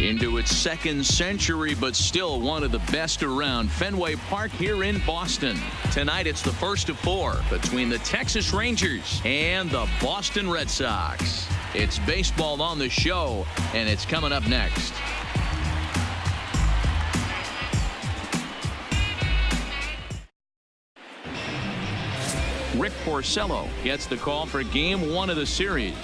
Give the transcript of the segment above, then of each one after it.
into its second century, but still one of the best around. Fenway Park here in Boston. Tonight it's the first of 4 between the Texas Rangers and the Boston Red Sox. It's baseball on the show, and it's coming up next. Rick Porcello gets the call for game 1 of the series.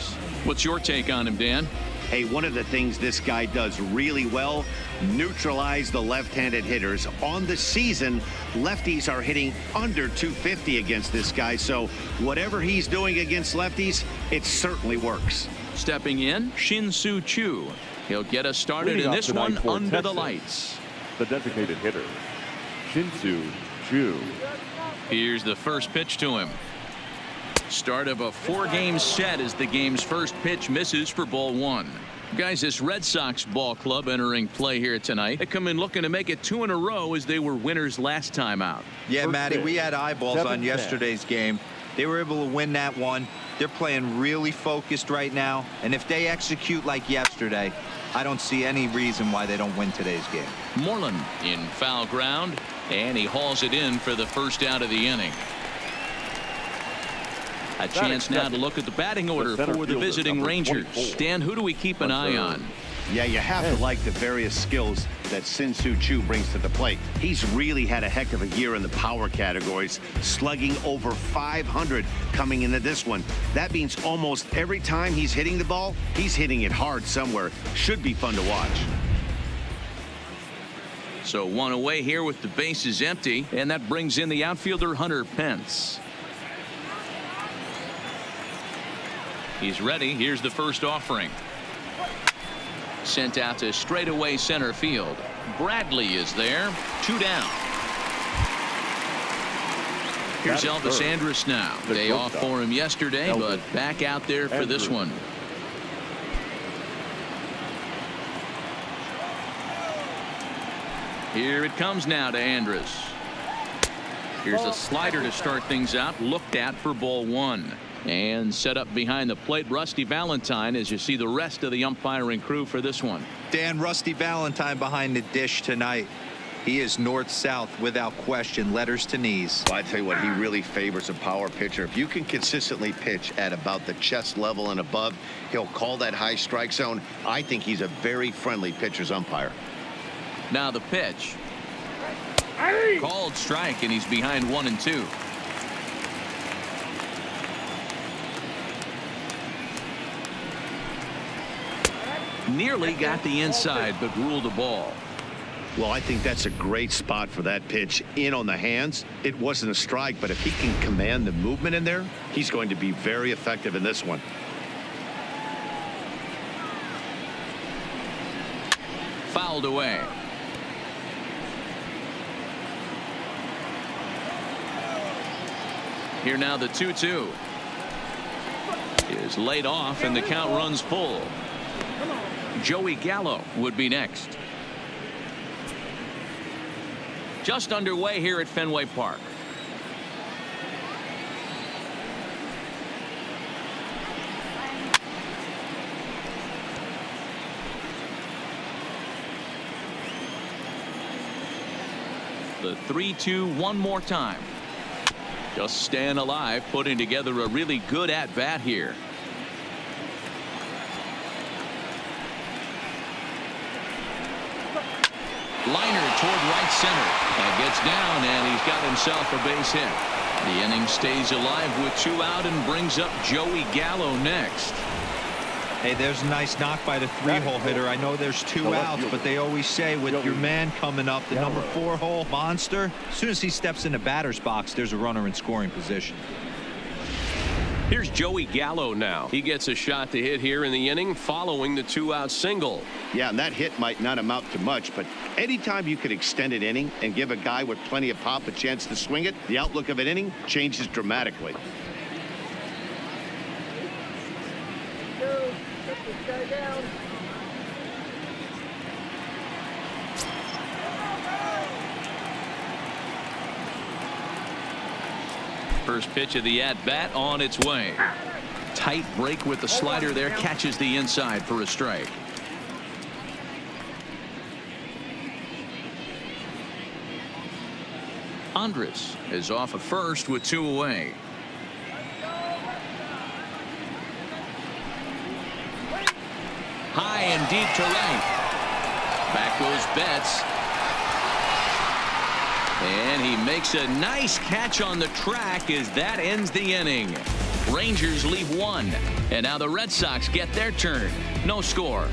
What's your take on him, Dan? Hey, one of the things this guy does really well, neutralize the left-handed hitters. On the season, lefties are hitting under 250 against this guy, so whatever he's doing against lefties, it certainly works. Stepping in, Shin-Soo Choo. He'll get us started in this one under Texas, the lights. The designated hitter, Shin-Soo Choo. Here's the first pitch to him. Start of a 4-game set as the game's first pitch misses for ball 1. Guys, this Red Sox ball club entering play here tonight. They come in looking to make it 2 in a row as they were winners last time out. Yeah, Matty, we had eyeballs on yesterday's game. They were able to win that one. They're playing really focused right now, and if they execute like yesterday, I don't see any reason why they don't win today's game. Moreland in foul ground, and he hauls it in for the first out of the inning. A chance now to look at the batting order for the visiting Rangers. Dan, who do we keep an eye on? Yeah, you have to like the various skills that Shin-Soo Choo brings to the plate. He's really had a heck of a year in the power categories, slugging over 500 coming into this one. That means almost every time he's hitting the ball, he's hitting it hard somewhere. Should be fun to watch. So 1 away here with the bases empty, and that brings in the outfielder Hunter Pence. He's ready. Here's the first offering. Sent out to straightaway center field. Bradley is there. 2 down. Here's Elvis Andrus now. Day off for him yesterday, but back out there for this one. Here it comes now to Andrus. Here's a slider to start things out. Looked at for ball 1. And set up behind the plate, Rusty Valentine, as you see the rest of the umpiring crew for this one. Dan, Rusty Valentine behind the dish tonight. He is north-south without question, letters to knees. Well, I tell you what, he really favors a power pitcher. If you can consistently pitch at about the chest level and above, he'll call that high strike zone. I think he's a very friendly pitcher's umpire. Now the pitch. Called strike, and he's behind 1 and 2. Nearly got the inside, but ruled a ball. Well, I think that's a great spot for that pitch in on the hands. It wasn't a strike, but if he can command the movement in there, he's going to be very effective in this one. Fouled away. Here now the 2-2 is laid off, and the count runs full. Joey Gallo would be next. Just underway here at Fenway Park. The 3-2 one more time. Just staying alive, putting together a really good at-bat here. Liner toward right center. That gets down, and he's got himself a base hit. The inning stays alive with 2 out and brings up Joey Gallo next. Hey, there's a nice knock by the 3-hole hitter. I know there's 2 outs, but they always say with your man coming up, the number 4-hole monster, as soon as he steps in the batter's box, there's a runner in scoring position. Here's Joey Gallo now. He gets a shot to hit here in the inning following the 2-out single. Yeah, and that hit might not amount to much, but anytime you can extend an inning and give a guy with plenty of pop a chance to swing it, the outlook of an inning changes dramatically. First pitch of the at-bat on its way. Tight break with the slider there, catches the inside for a strike. Andres is off at first with 2 away. High and deep to right. Back goes Betts. And he makes a nice catch on the track as that ends the inning. Rangers leave 1. And now the Red Sox get their turn. No score.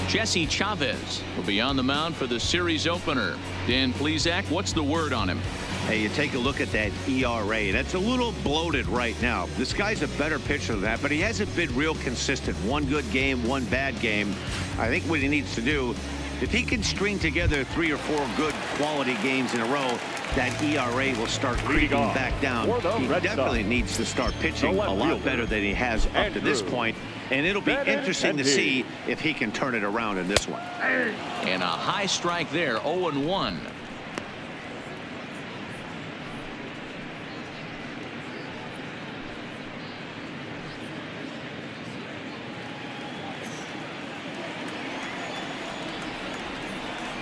Jesse Chavez will be on the mound for the series opener. Dan Plesac, what's the word on him? Hey, you take a look at that ERA. That's a little bloated right now. This guy's a better pitcher than that, but he hasn't been real consistent. One good game, one bad game. I think what he needs to do, if he can string together 3 or 4 good quality games in a row, that ERA will start creeping back down. He definitely needs to start pitching a lot better than he has up to this point. And it'll be interesting to see if he can turn it around in this one. And a high strike there, 0-1.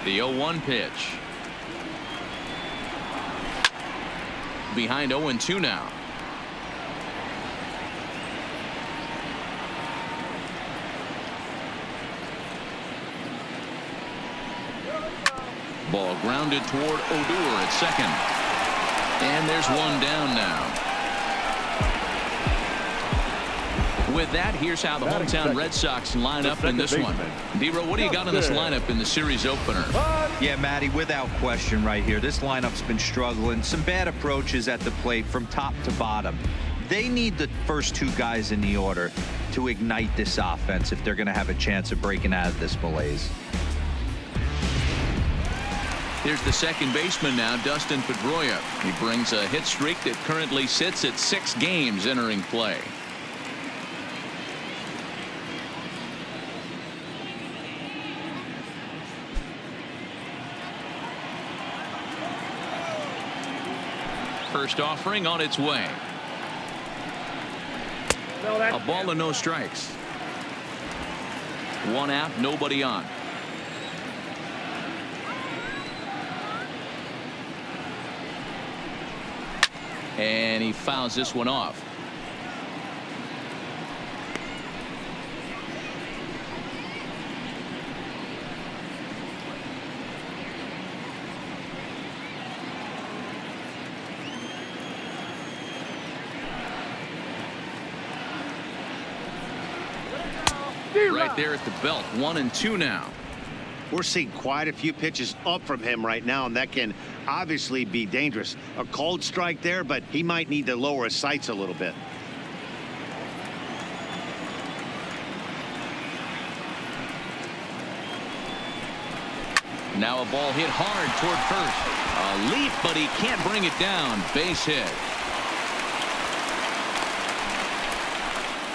The 0-1 pitch. Behind 0-2 now. Ball grounded toward Odor at second. And there's one down now. With that, here's how the hometown Red Sox line up in this one. D-Row, what do you got in this lineup in the series opener? Yeah, Matty, without question right here. This lineup's been struggling. Some bad approaches at the plate from top to bottom. They need the first 2 guys in the order to ignite this offense if they're going to have a chance of breaking out of this malaise. Here's the second baseman now, Dustin Pedroia. He brings a hit streak that currently sits at 6 games entering play. First offering on its way. A ball and no strikes. 1 out, nobody on. And he fouls this one off. Right there at the belt. 1-2 now. We're seeing quite a few pitches up from him right now, and that can obviously be dangerous. A cold strike there, but he might need to lower his sights a little bit. Now a ball hit hard toward first. A leap, but he can't bring it down. Base hit.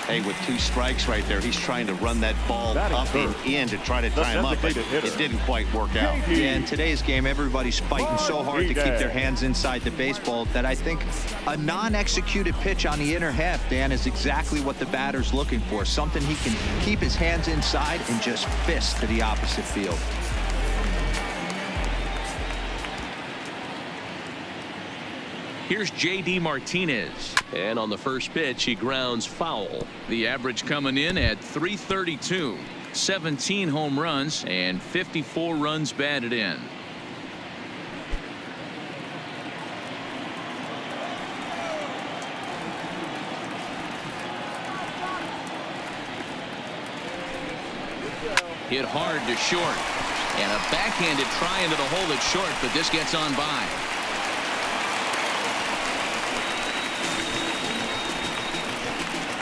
Hey, with 2 strikes right there, he's trying to run that ball up and in to try to tie him up, but it didn't quite work out. Yeah, in today's game, everybody's fighting so hard to keep their hands inside the baseball that I think a non-executed pitch on the inner half, Dan, is exactly what the batter's looking for. Something he can keep his hands inside and just fist to the opposite field. Here's J.D. Martinez. And on the first pitch, he grounds foul. The average coming in at .332. 17 home runs and 54 runs batted in. Hit hard to short. And a backhanded try into the hole at short, but this gets on by.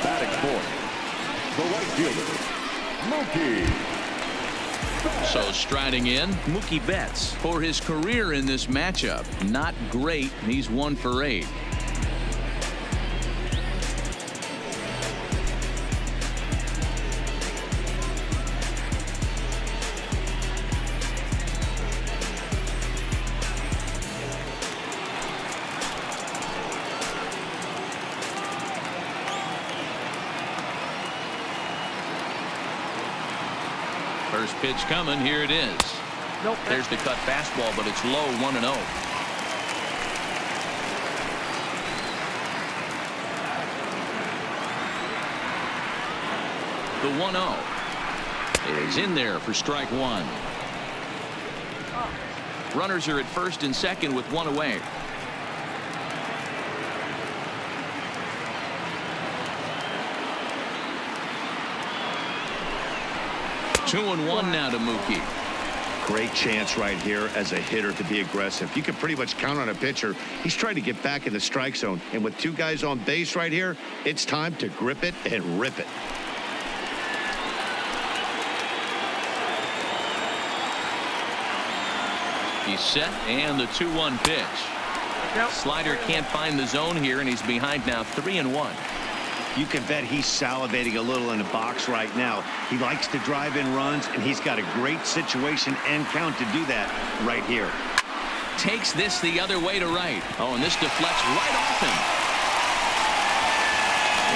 Batting fourth, the right fielder, Mookie. So striding in, Mookie Betts. For his career in this matchup, not great. He's 1 for 8. pitch coming. Here it is. Nope. There's the cut fastball, but it's low, 1-0. The 1-0 is in there for strike one. Runners are at first and second with one away. 2-1 now to Mookie. Great chance right here as a hitter to be aggressive. You can pretty much count on a pitcher. He's trying to get back in the strike zone. And with two guys on base right here, it's time to grip it and rip it. He's set, and the 2-1 pitch. Slider can't find the zone here, and he's behind now 3-1. You can bet he's salivating a little in the box right now. He likes to drive in runs, and he's got a great situation and count to do that right here. Takes this the other way to right. Oh, and this deflects right off him.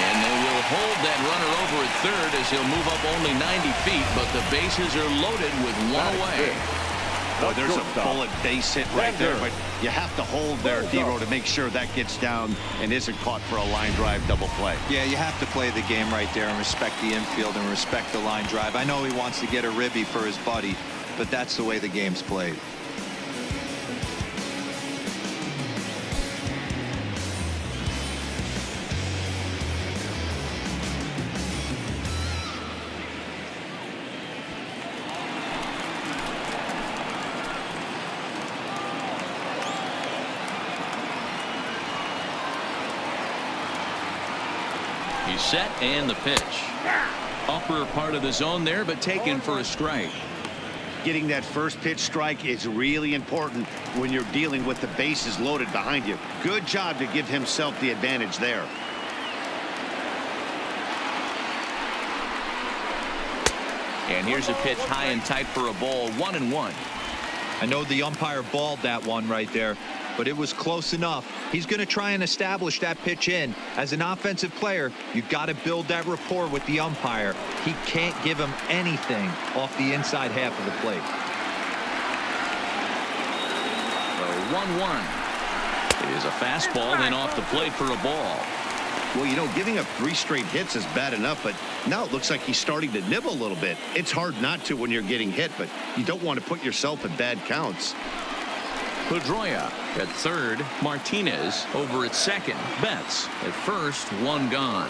And they will hold that runner over at third as he'll move up only 90 feet, but the bases are loaded with one away. Boy, there's a bullet base hit right there, but you have to hold there, D-Row, to make sure that gets down and isn't caught for a line drive double play. Yeah, you have to play the game right there and respect the infield and respect the line drive. I know he wants to get a ribby for his buddy, but that's the way the game's played. He's set, and the pitch. Upper part of the zone there, but taken for a strike. Getting that first pitch strike is really important when you're dealing with the bases loaded behind you. Good job to give himself the advantage there. And here's a pitch high and tight for a ball, 1-1. I know the umpire balled that one right there, but it was close enough. He's going to try and establish that pitch in. As an offensive player, you got to build that rapport with the umpire. He can't give him anything off the inside half of the plate. The 1-1 is a fastball, then off the plate for a ball. Well, you know, giving up 3 straight hits is bad enough, but now it looks like he's starting to nibble a little bit. It's hard not to when you're getting hit, but you don't want to put yourself in bad counts. Pedroia at third. Martinez over at second. Betts at first. One gone.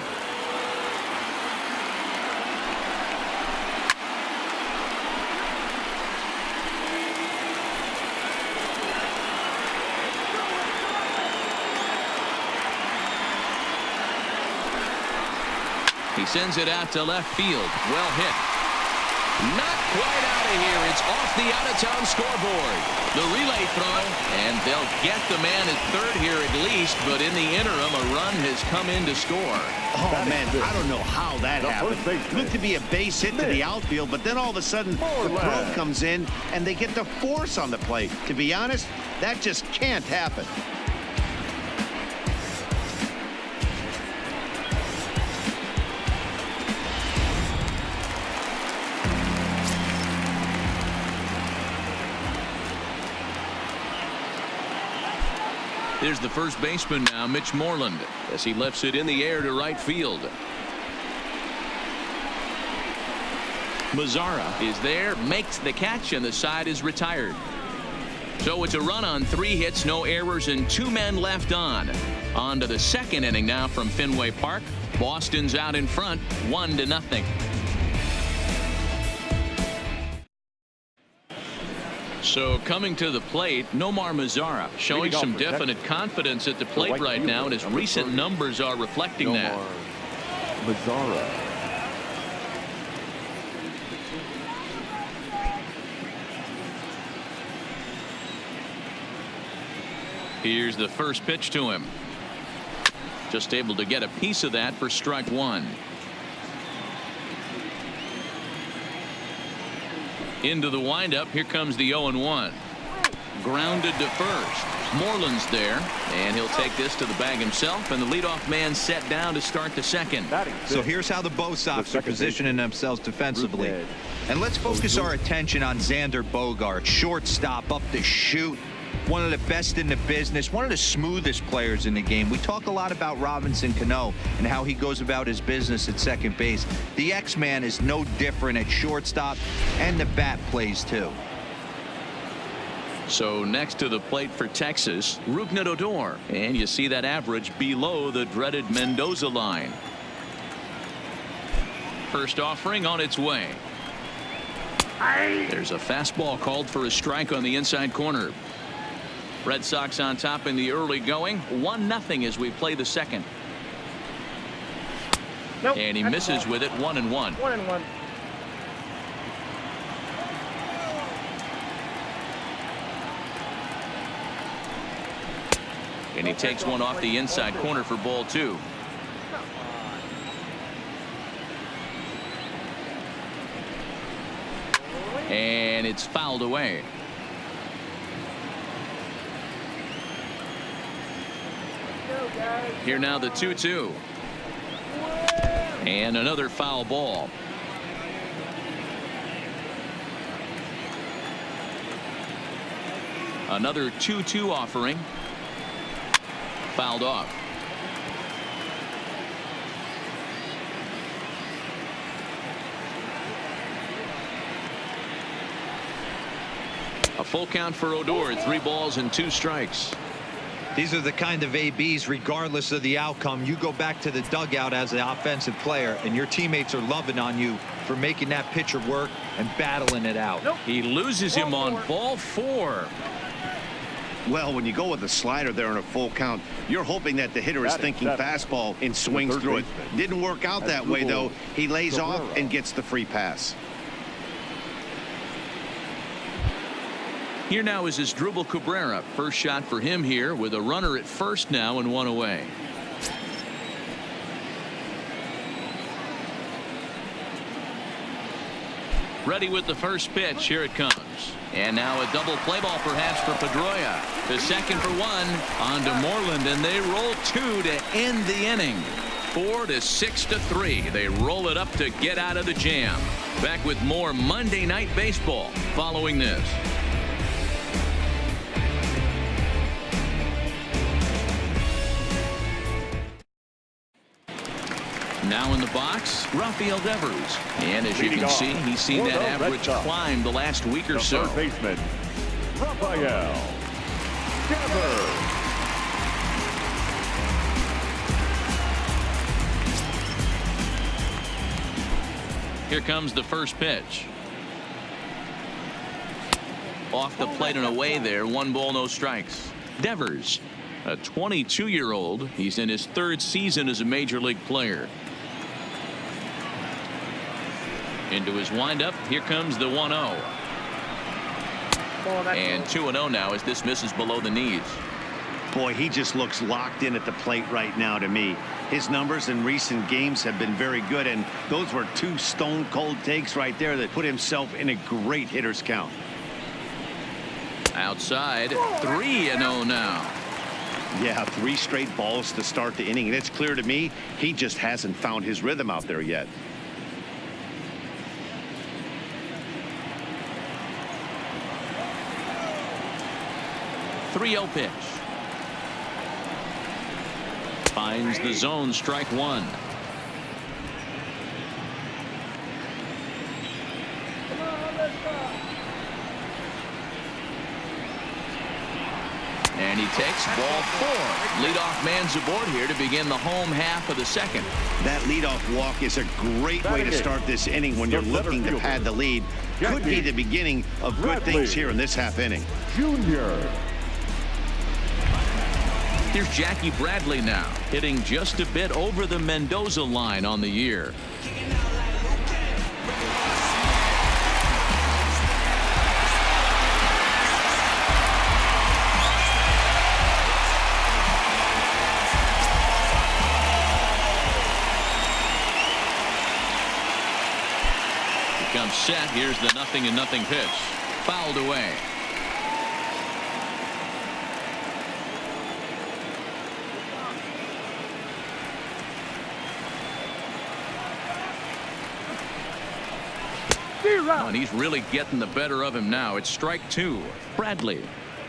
He sends it out to left field. Well hit. Not quite out of here. It's off the out-of-town scoreboard. The relay throw, and they'll get the man at third here at least, but in the interim, a run has come in to score. Oh, man, I don't know how that happened. Looked to be a base hit to the outfield, but then all of a sudden, the throw comes in, and they get the force on the play. To be honest, that just can't happen. There's the first baseman now, Mitch Moreland, as he lifts it in the air to right field. Mazzara is there, makes the catch, and the side is retired. So it's a run on 3 hits, no errors, and 2 men left on. On to the second inning now from Fenway Park. Boston's out in front, 1-0. So coming to the plate, Nomar Mazzara showing some definite confidence at the plate right now, and his recent numbers are reflecting that. Mazzara. Here's the first pitch to him. Just able to get a piece of that for strike one. Into the windup. Here comes the 0-1. grounded to first. Moreland's there, and he'll take this to the bag himself, and the leadoff man set down to start the second. So here's how the BOS are positioning themselves defensively. And let's focus our attention on Xander Bogaerts, shortstop, up to shoot. One of the best in the business, one of the smoothest players in the game. We talk a lot about Robinson Cano and how he goes about his business at second base. The X-Man is no different at shortstop, and the bat plays too. So next to the plate for Texas, Rougned Odor, and you see that average below the dreaded Mendoza line. First offering on its way. There's a fastball called for a strike on the inside corner. Red Sox on top in the early going, 1-0 as we play the second. Nope, and he misses with it, 1-1. 1-1. And he takes one off the inside corner for ball 2. And it's fouled away. Here now the 2-2. And another foul ball. Another 2-2 offering. Fouled off. A full count for Odor, 3 balls and 2 strikes. These are the kind of ABs, regardless of the outcome. You go back to the dugout as an offensive player, and your teammates are loving on you for making that pitcher work and battling it out. Nope. He loses him on ball 4. Well, when you go with a slider there in a full count, you're hoping that the hitter is thinking fastball and swings through it. Didn't work out that way, though. He lays off and gets the free pass. Here now is Asdrubal Cabrera. First shot for him here with a runner at first now and 1 away. Ready with the first pitch. Here it comes. And now a double play ball perhaps for Pedroia. The second for 1 on to Moreland, and they roll 2 to end the inning. 4 to 6 to 3. They roll it up to get out of the jam. Back with more Monday Night Baseball following this. Now in the box, Rafael Devers. And as you can see, he's seen that average climb the last week or so. Third baseman, Rafael Devers. Here comes the first pitch. Off the plate and away there. 1 ball, no strikes. Devers, a 22-year-old. He's in his 3rd season as a major league player. Into his windup. Here comes the 1-0. And 2-0 now as this misses below the knees. Boy, he just looks locked in at the plate right now to me. His numbers in recent games have been very good, and those were 2 stone-cold takes right there that put himself in a great hitter's count. Outside, 3-0 now. Yeah, 3 straight balls to start the inning, and it's clear to me he just hasn't found his rhythm out there yet. .30 pitch. Finds the zone, strike 1. And he takes ball 4. Leadoff man's aboard here to begin the home half of the second. That leadoff walk is a great way to start this inning when you're looking to pad the lead. Could be the beginning of good things here in this half inning. Junior. Here's Jackie Bradley now, hitting just a bit over the Mendoza line on the year. He comes set. Here's the 0-0 pitch. Fouled away. Oh, and he's really getting the better of him now. It's strike two. Bradley,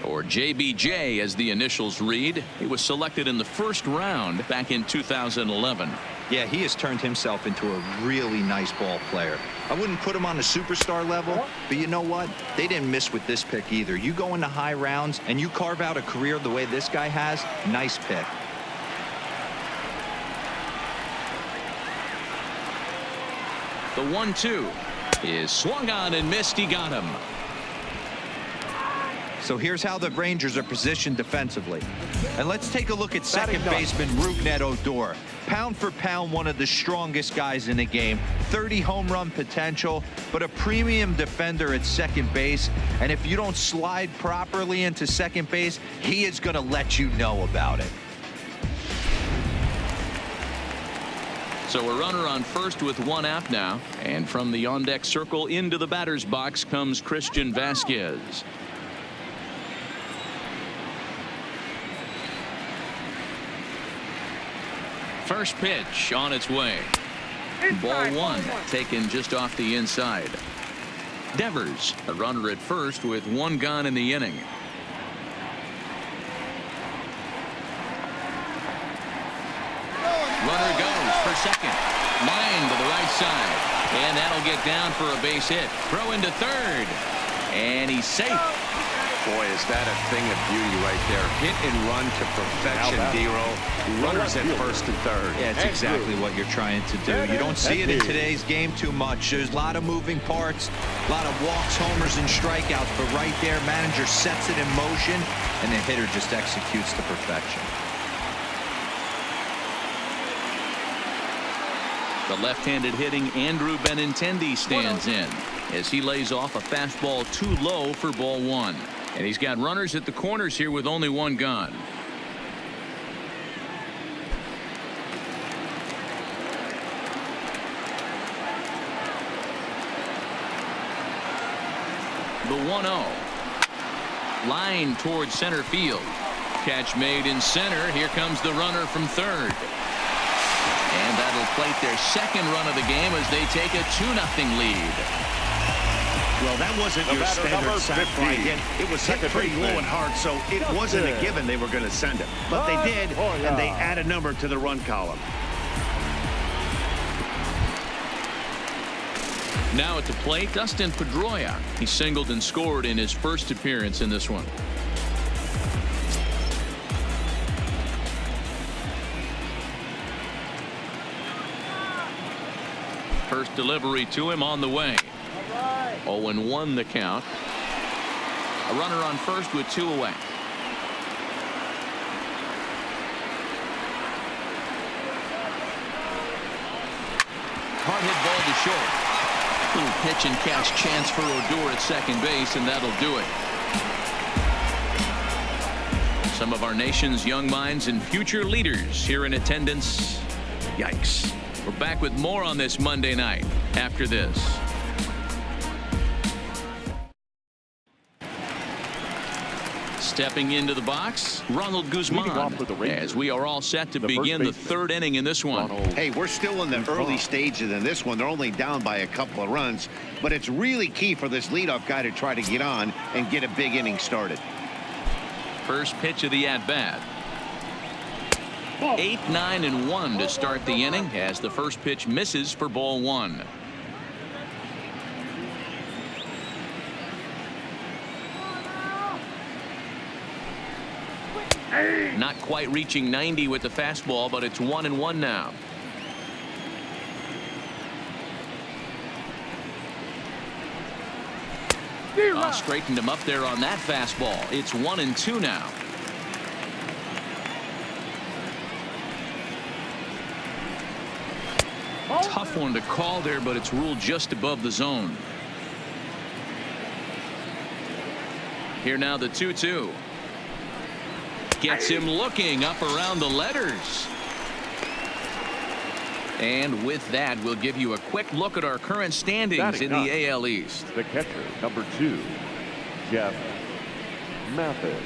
or JBJ as the initials read. He was selected in the first round back in 2011. Yeah, he has turned himself into a really nice ball player. I wouldn't put him on a superstar level, but you know what? They didn't miss with this pick either. You go into high rounds and you carve out a career the way this guy has, nice pick. The 1-2 is swung on and missed. He got him. So here's how the Rangers are positioned defensively. And let's take a look at second baseman Rougned Odor. Pound for pound, one of the strongest guys in the game. 30 home run potential, but a premium defender at second base. And if you don't slide properly into second base, he is going to let you know about it. So a runner on first with one out now. And from the on-deck circle into the batter's box comes Christian Vasquez. First pitch on its way. Ball one, taken just off the inside. Devers, a runner at first with one gone in the inning. Runner goes for second. Line to the right side. And that'll get down for a base hit. Throw into third. And he's safe. Boy, is that a thing of beauty right there. Hit and run to perfection, D-Roll. Runners at first and third. Yeah, it's exactly what you're trying to do. You don't see it in today's game too much. There's a lot of moving parts, a lot of walks, homers, and strikeouts. But right there, manager sets it in motion, and the hitter just executes to perfection. The left-handed hitting Andrew Benintendi stands in as he lays off a fastball too low for ball one. And he's got runners at the corners here with only one gone. The 1-0. Line towards center field. Catch made in center. Here comes the runner from third. And that'll plate their second run of the game as they take a 2-0 lead. Well, that wasn't your standard sac fly hit. It was hit pretty low and hard, so it wasn't a given they were going to send it. But they did, and they add a number to the run column. Now at the plate, Dustin Pedroia. He singled and scored in his first appearance in this one. First delivery to him on the way. 0-1 the count. A runner on first with two away. Hard hit ball to short. Little pitch and catch chance for Odor at second base, and that'll do it. Some of our nation's young minds and future leaders here in attendance. Yikes. We're back with more on this Monday night after this. Stepping into the box, Ronald Guzman, as we are all set to begin the third inning in this one. Hey, we're still in the early stages in this one. They're only down by a couple of runs, but it's really key for this leadoff guy to try to get on and get a big inning started. First pitch of the at-bat. 8-9-1 to start the inning as the first pitch misses for ball one. Not quite reaching 90 with the fastball, but it's 1-1 now. Straightened him up there on that fastball. It's 1-2 now. Tough one to call there, but it's ruled just above the zone. Here now the 2-2. Gets him looking up around the letters. And with that, we'll give you a quick look at our current standings in the AL East. The catcher, number 2, Jeff Mathis.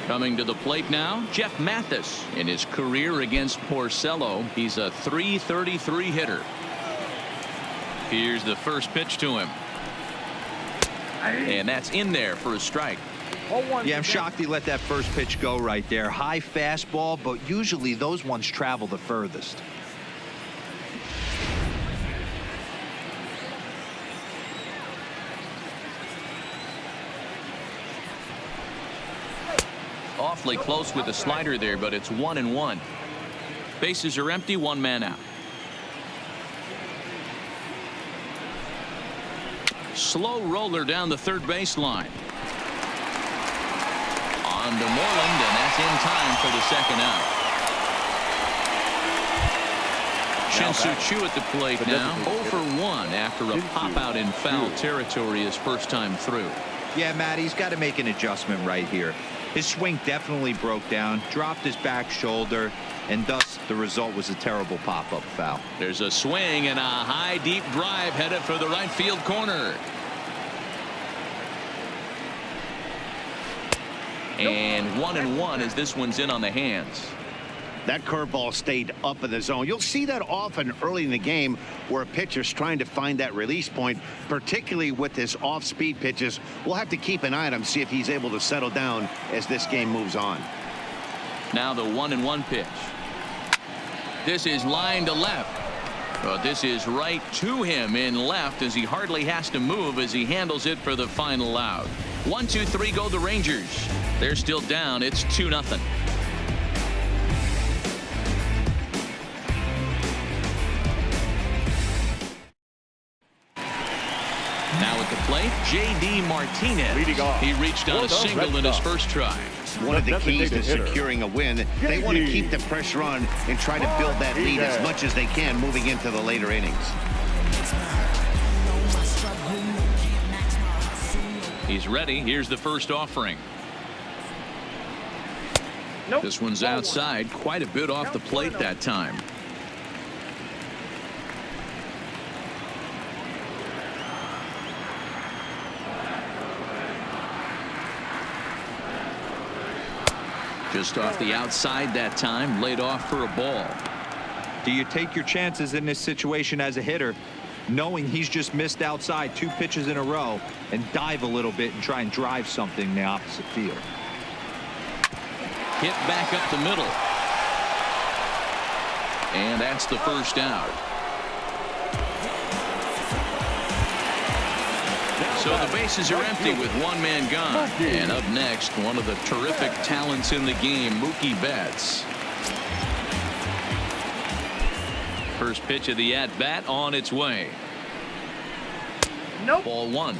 Coming to the plate now, Jeff Mathis. In his career against Porcello, he's a .333 hitter. Here's the first pitch to him. And that's in there for a strike. Yeah, I'm shocked he let that first pitch go right there. High fastball, but usually those ones travel the furthest. Awfully close with the slider there, but it's 1-1. Bases are empty, one man out. Slow roller down the third baseline. On to Moreland, and that's in time for the second out. Shin-Soo Choo at the plate now. 0 for 1 after a pop out in foul territory his first time through. Yeah, Matt, he's got to make an adjustment right here. His swing definitely broke down, dropped his back shoulder, and thus the result was a terrible pop-up foul. There's a swing and a high deep drive headed for the right field corner. And 1-1 as this one's in on the hands. That curveball stayed up in the zone. You'll see that often early in the game where a pitcher's trying to find that release point, particularly with his off-speed pitches. We'll have to keep an eye on him, see if he's able to settle down as this game moves on. Now the 1-1 pitch. This is line to left. But this is right to him in left as he hardly has to move as he handles it for the final out. 1-2-3 go the Rangers. They're still down. It's 2-0. Now at the plate, J.D. Martinez. Leading off. He reached on a single in his first try. One of the keys to hitter. securing a win, they want to keep the pressure on and try to build that lead as much as they can moving into the later innings. He's ready. Here's the first offering. This one's outside, quite a bit off the plate that time. Just off the outside that time, laid off for a ball. Do you take your chances in this situation as a hitter, knowing he's just missed outside 2 pitches in a row, and dive a little bit and try and drive something in the opposite field? Hit back up the middle. And that's the first out. So the bases are empty with one man gone. And up next, one of the terrific talents in the game, Mookie Betts. First pitch of the at-bat on its way. Nope. Ball 1.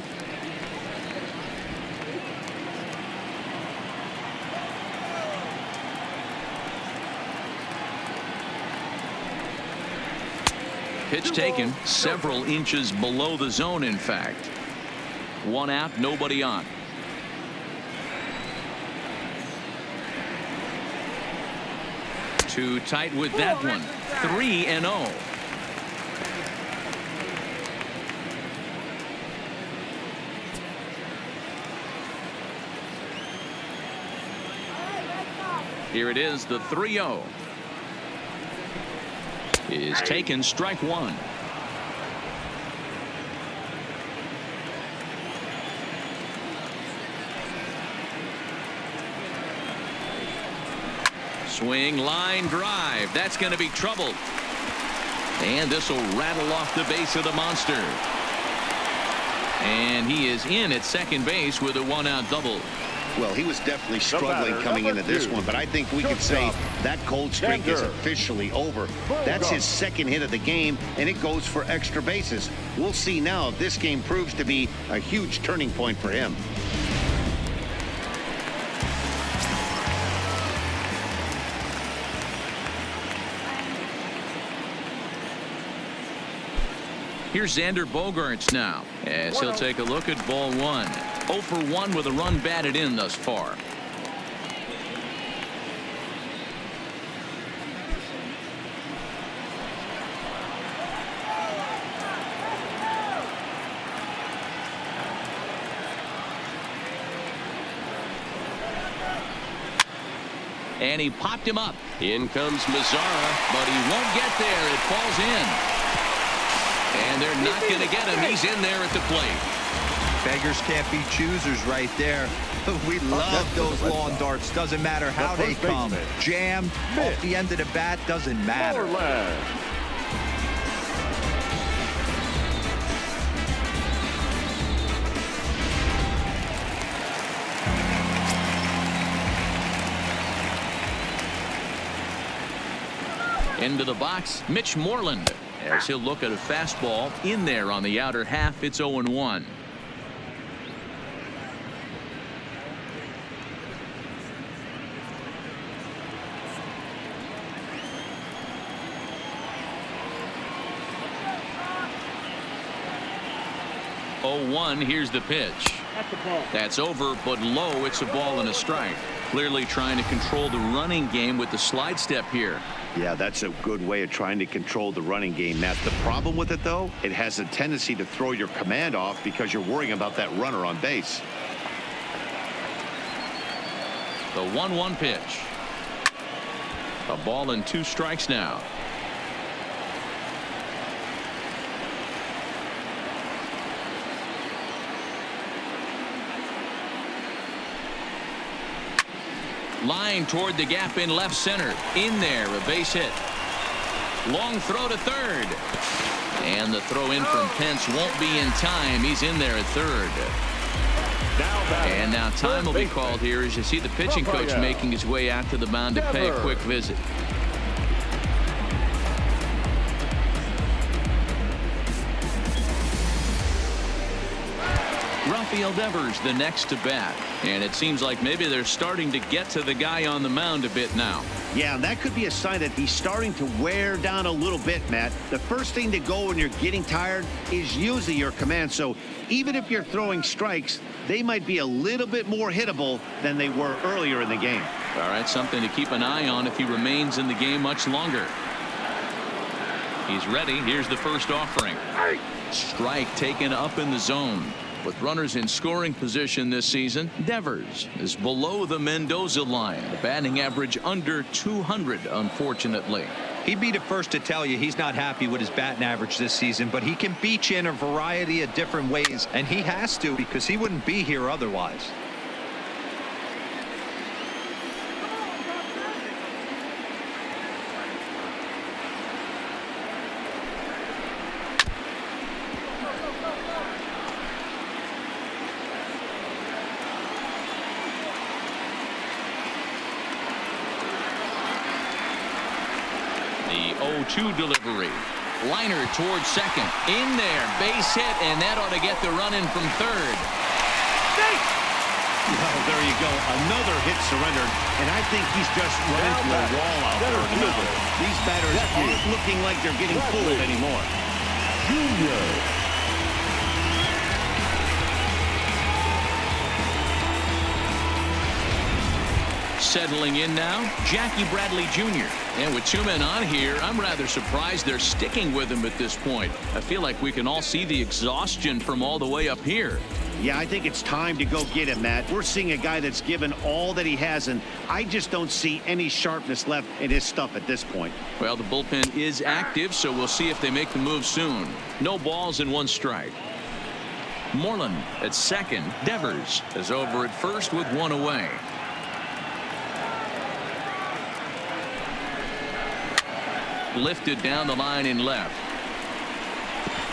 Pitch taken several inches below the zone, in fact. 1 out, nobody on. Too tight with that one. 3-0. Here it is, the 3-0. Is taken, strike 1. Swing, line drive. That's going to be trouble. And this will rattle off the base of the monster. And he is in at second base with a 1-out double. Well, he was definitely struggling coming into this one, but I think we could say that cold streak is officially over. That's his second hit of the game, and it goes for extra bases. We'll see now if this game proves to be a huge turning point for him. Here's Xander Bogaerts now as he'll take a look at ball 1. 0 for 1 with a run batted in thus far. And he popped him up. In comes Mazzara. But he won't get there. It falls in. And they're not going to get him. He's in there at the plate. Beggars can't be choosers right there. We love those lawn darts. Doesn't matter how they come. Jammed off the end of the bat, doesn't matter. Into the box, Mitch Moreland. As he'll look at a fastball in there on the outer half. It's 0-1. Here's the pitch. That's over, but low. It's a ball and a strike. Clearly trying to control the running game with the slide step here. Yeah, that's a good way of trying to control the running game, Matt. The problem with it, though, it has a tendency to throw your command off because you're worrying about that runner on base. The 1-1 pitch. A ball and 2 strikes now. Line toward the gap in left center. In there, a base hit. Long throw to third. And the throw in from Pence won't be in time. He's in there at third. And now time will be called here as you see the pitching coach making his way out to the mound to pay a quick visit. Rafael Devers the next to bat, and it seems like maybe they're starting to get to the guy on the mound a bit now. Yeah, that could be a sign that he's starting to wear down a little bit, Matt. The first thing to go when you're getting tired is usually your command. So even if you're throwing strikes, they might be a little bit more hittable than they were earlier in the game. All right, something to keep an eye on if he remains in the game much longer. He's ready. Here's the first offering. Strike taken up in the zone. With runners in scoring position this season, Devers is below the Mendoza line. The batting average under 200, unfortunately. He'd be the first to tell you he's not happy with his batting average this season, but he can beat you in a variety of different ways, and he has to because he wouldn't be here otherwise. The 0-2 delivery. Liner towards second. In there. Base hit, and that ought to get the run in from third. Well, there you go. Another hit surrendered, and I think he's just run into a wall out there now. These batters aren't looking like they're getting fooled anymore. Settling in now, Jackie Bradley Jr. And with 2 men on here, I'm rather surprised they're sticking with him at this point. I feel like we can all see the exhaustion from all the way up here. Yeah, I think it's time to go get him, Matt. We're seeing a guy that's given all that he has, and I just don't see any sharpness left in his stuff at this point. Well, the bullpen is active, so we'll see if they make the move soon. No balls and 1 strike. Moreland at second. Devers is over at first with 1 away. Lifted down the line in left.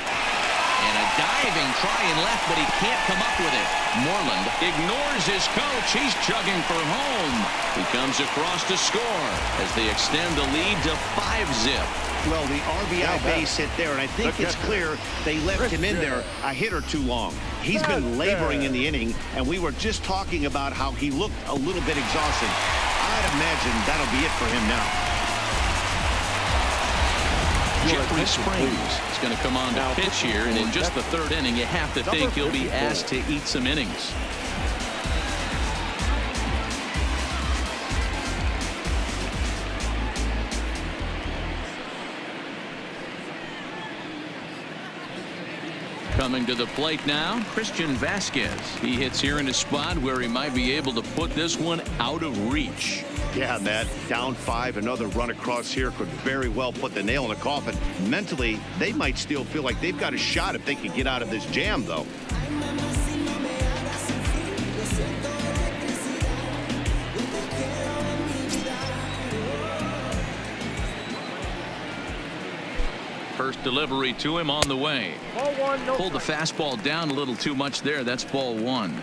And a diving try in left, but he can't come up with it. Moreland ignores his coach. He's chugging for home. He comes across to score as they extend the lead to 5-zip. Well, the RBI base hit there, and I think it's clear they left him in there a hit or 2 long. He's been laboring in the inning, and we were just talking about how he looked a little bit exhausted. I'd imagine that'll be it for him now. Jeffrey Springs is going to come on to pitch here, and in just the 3rd inning, you have to think he'll be asked to eat some innings. Coming to the plate now, Christian Vasquez. He hits here in a spot where he might be able to put this one out of reach. Yeah, Matt, down 5, another run across here could very well put the nail in the coffin. Mentally, they might still feel like they've got a shot if they can get out of this jam, though. First delivery to him on the way. Ball 1, no Pulled the fastball down a little too much there. That's ball 1.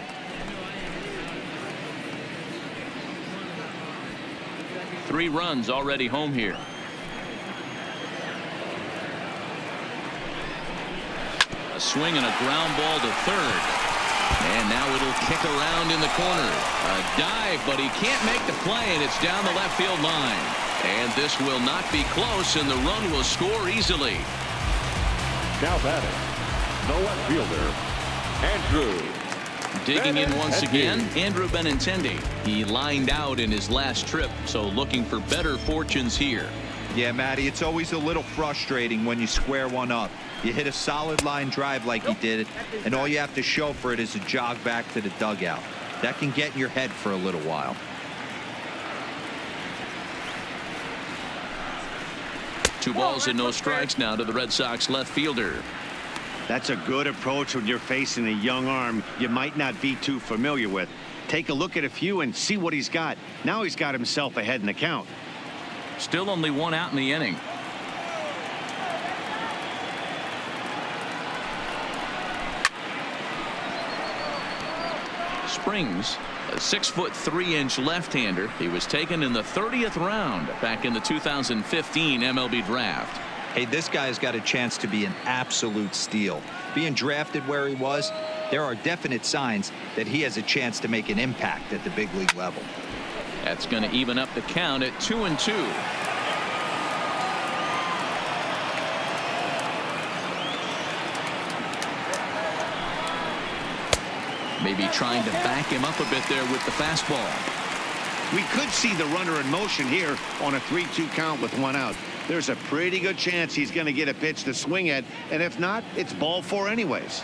Three runs already home here. A swing and a ground ball to third. And now it'll kick around in the corner. A dive, but he can't make the play, and it's down the left field line. And this will not be close, and the run will score easily. Now batting, the left fielder, Andrew. Digging in once again, Andrew Benintendi. He lined out in his last trip, so looking for better fortunes here. Yeah, Matty, it's always a little frustrating when you square one up. You hit a solid line drive like he did, and all you have to show for it is a jog back to the dugout. That can get in your head for a little while. Two balls and no strikes now to the Red Sox left fielder. That's a good approach when you're facing a young arm you might not be too familiar with. Take a look at a few and see what he's got. Now he's got himself ahead in the count. Still only one out in the inning. Springs, a 6'3" left-hander. He was taken in the 30th round back in the 2015 MLB draft. Hey, this guy's got a chance to be an absolute steal. Being drafted where he was, there are definite signs that he has a chance to make an impact at the big league level. That's going to even up the count at 2-2. Maybe trying to back him up a bit there with the fastball. We could see the runner in motion here on a 3-2 count with one out. There's a pretty good chance he's going to get a pitch to swing at, and if not, it's ball 4 anyways.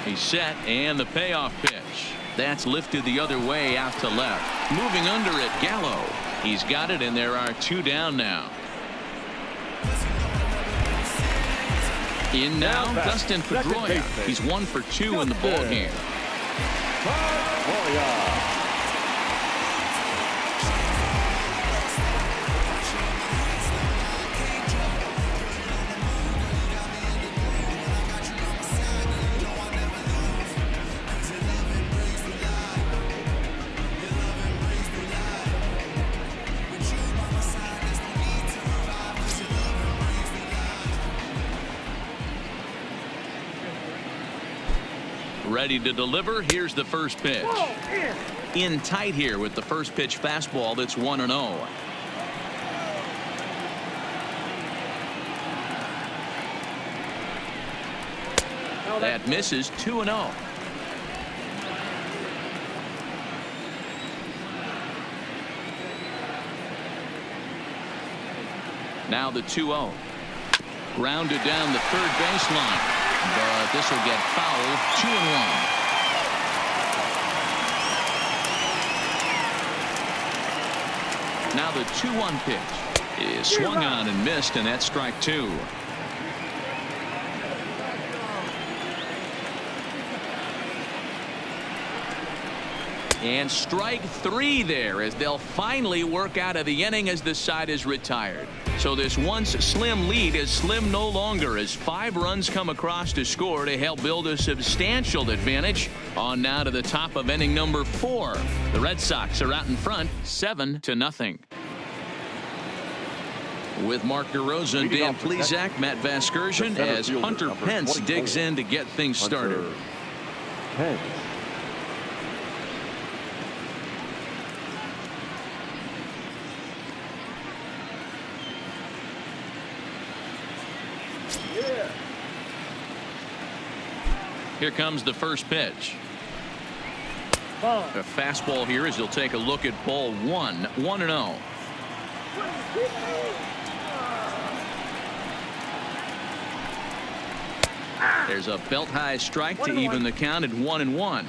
He's set, and the payoff pitch. That's lifted the other way out to left. Moving under it, Gallo. He's got it, and there are 2 down now. In now, Dustin Pedroia. He's 1 for 2 in the ball game. Ready to deliver. Here's the first pitch. In tight here with the first pitch fastball. That's 1-0. That misses. 2-0. Now the 2-0. Grounded down the third baseline. But this will get fouled. 2-1. Now the 2-1 pitch is swung on and missed, and that's strike 2. And strike 3 there as they'll finally work out of the inning as the side is retired. So this once slim lead is slim no longer as 5 runs come across to score to help build a substantial advantage. On now to the top of inning number 4. The Red Sox are out in front 7-0. With Mark DeRosa and Dan Plesac, Matt Vasgersian as Hunter Pence digs in to get things started. Pence. Here comes the first pitch. A fastball here as he'll take a look at ball 1. 1-0. There's a belt-high strike to even the count at 1-1.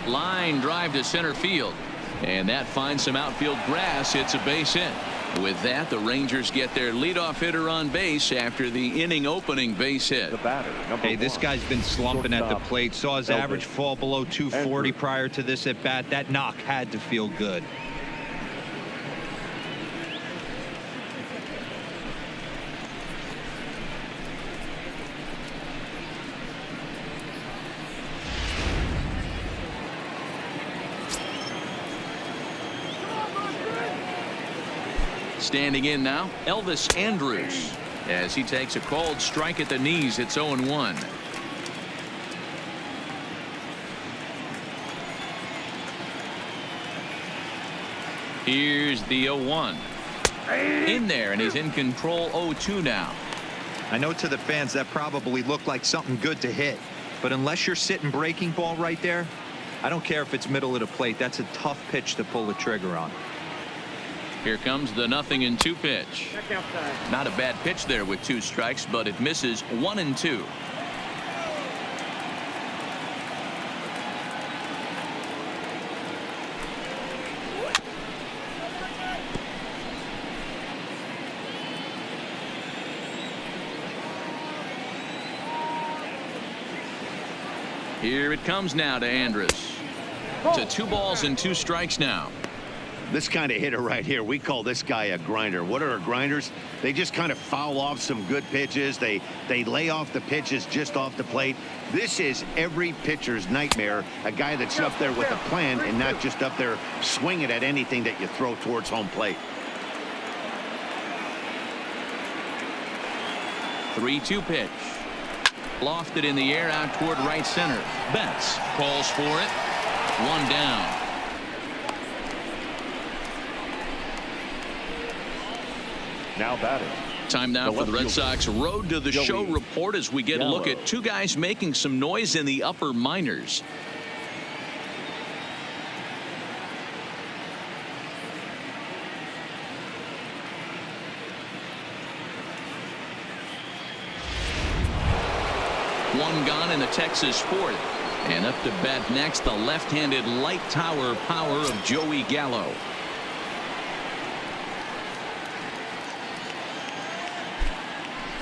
Line drive to center field, and that finds some outfield grass. It's a base hit. With that, the Rangers get their leadoff hitter on base after the inning opening base hit. The batter, Hey, this guy's been slumping at the plate. Saw his average fall below 240 prior to this at bat. That knock had to feel good. Standing in now, Elvis Andrus, as he takes a called strike at the knees. It's 0-1. Here's the 0-1. In there, and he's in control. 0-2 now. I know to the fans that probably looked like something good to hit, but unless you're sitting breaking ball right there, I don't care if it's middle of the plate. That's a tough pitch to pull the trigger on. Here comes the 0-2 pitch. Not a bad pitch there with 2 strikes, but it misses. 1-2. Here it comes now to Andrus. To 2 balls and 2 strikes now. This kind of hitter right here, we call this guy a grinder. What are grinders? They just kind of foul off some good pitches. They lay off the pitches just off the plate. This is every pitcher's nightmare, a guy that's up there with a plan and not just up there swinging at anything that you throw towards home plate. 3-2 pitch. Lofted in the air out toward right center. Betts calls for it. 1 down. Now batting. Time now for the Red Sox Road to the Show report as we get a look at 2 guys making some noise in the upper minors. One gone in the Texas 4th. And up to bat next, the left-handed light tower power of Joey Gallo.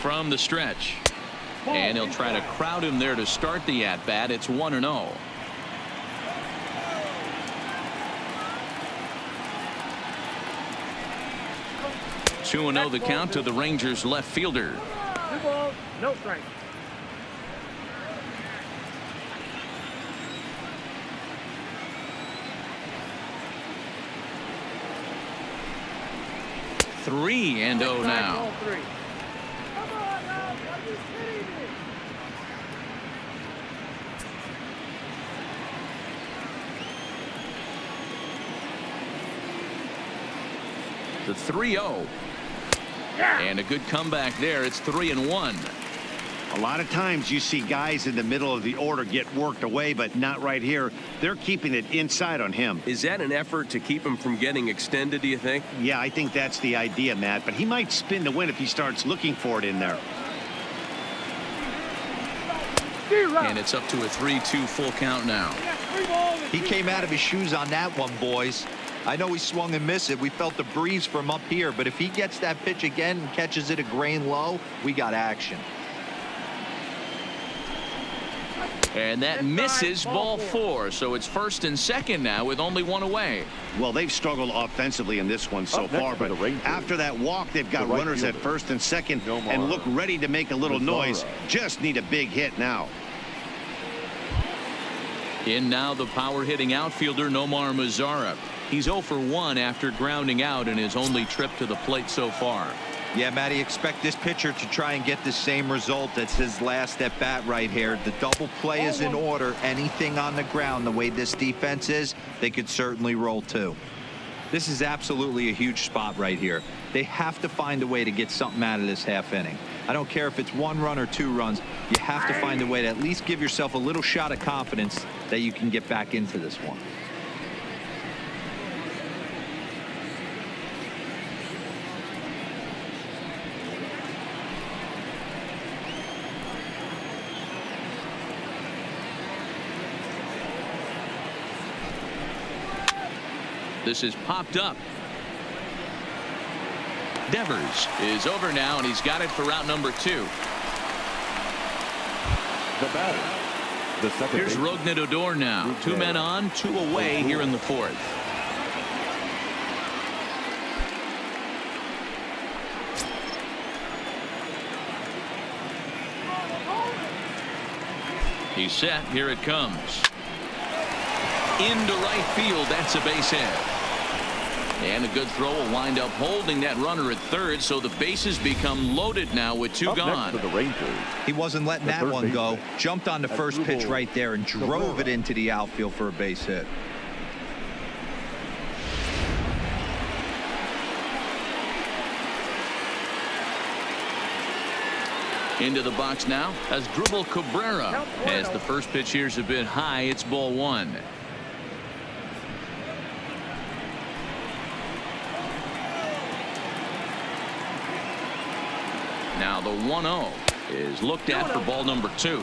From the stretch, and he'll try to crowd him there to start the at-bat. It's 1-0. Two 2-0 the count to the Rangers left fielder. 2 balls, no strike. Three and 0 now. The 3-0. And a good comeback there. It's 3-1. A lot of times you see guys in the middle of the order get worked away, but not right here. They're keeping it inside on him. Is that an effort to keep him from getting extended, do you think? Yeah, I think that's the idea, Matt, but he might spin to win if he starts looking for it in there. And it's up to a 3-2 full count now. He came out of his shoes on that one, boys. I know he swung and missed it. We felt the breeze from up here, but if he gets that pitch again and catches it a grain low, we got action. And that misses, ball 4. So it's 1st and 2nd now with only 1 away. Well, they've struggled offensively in this one so far, but after that walk, they've got runners at 1st and 2nd and look ready to make a little noise. Just need a big hit now. In now the power hitting outfielder Nomar Mazara. He's 0 for 1 after grounding out in his only trip to the plate so far. Yeah, Matty, expect this pitcher to try and get the same result. That's his last at bat right here. The double play is in order. Anything on the ground, the way this defense is, they could certainly roll too. This is absolutely a huge spot right here. They have to find a way to get something out of this half inning. I don't care if it's 1 run or 2 runs. You have to find a way to at least give yourself a little shot of confidence that you can get back into this one. This is popped up. Devers is over now, and he's got it for out number 2. The batter, the second Here's baseman. Rougned Odor now. 2 men on, 2 away here in the 4th. He's set. Here it comes. Into right field. That's a base hit. And a good throw will wind up holding that runner at third, so the bases become loaded now with 2 Up gone. next for the Rangers. He wasn't letting The that third one go. baseman. Jumped on the first pitch right there and drove it into the outfield for a base hit. Into the box now as Dribble Cabrera. As the first pitch here's a bit high, it's ball 1. Now the 1-0 is looked at for ball number 2.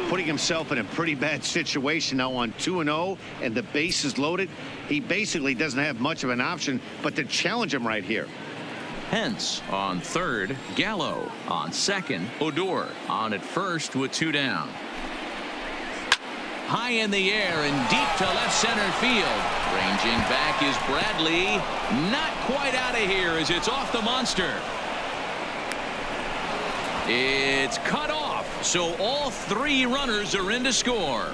Putting himself in a pretty bad situation now on 2-0 and the base is loaded. He basically doesn't have much of an option but to challenge him right here. Pence on third, Gallo on second, Odor on at first with 2 down. High in the air and deep to left center field. Ranging back is Bradley. Not quite out of here as it's off the monster. It's cut off, so all 3 runners are in to score.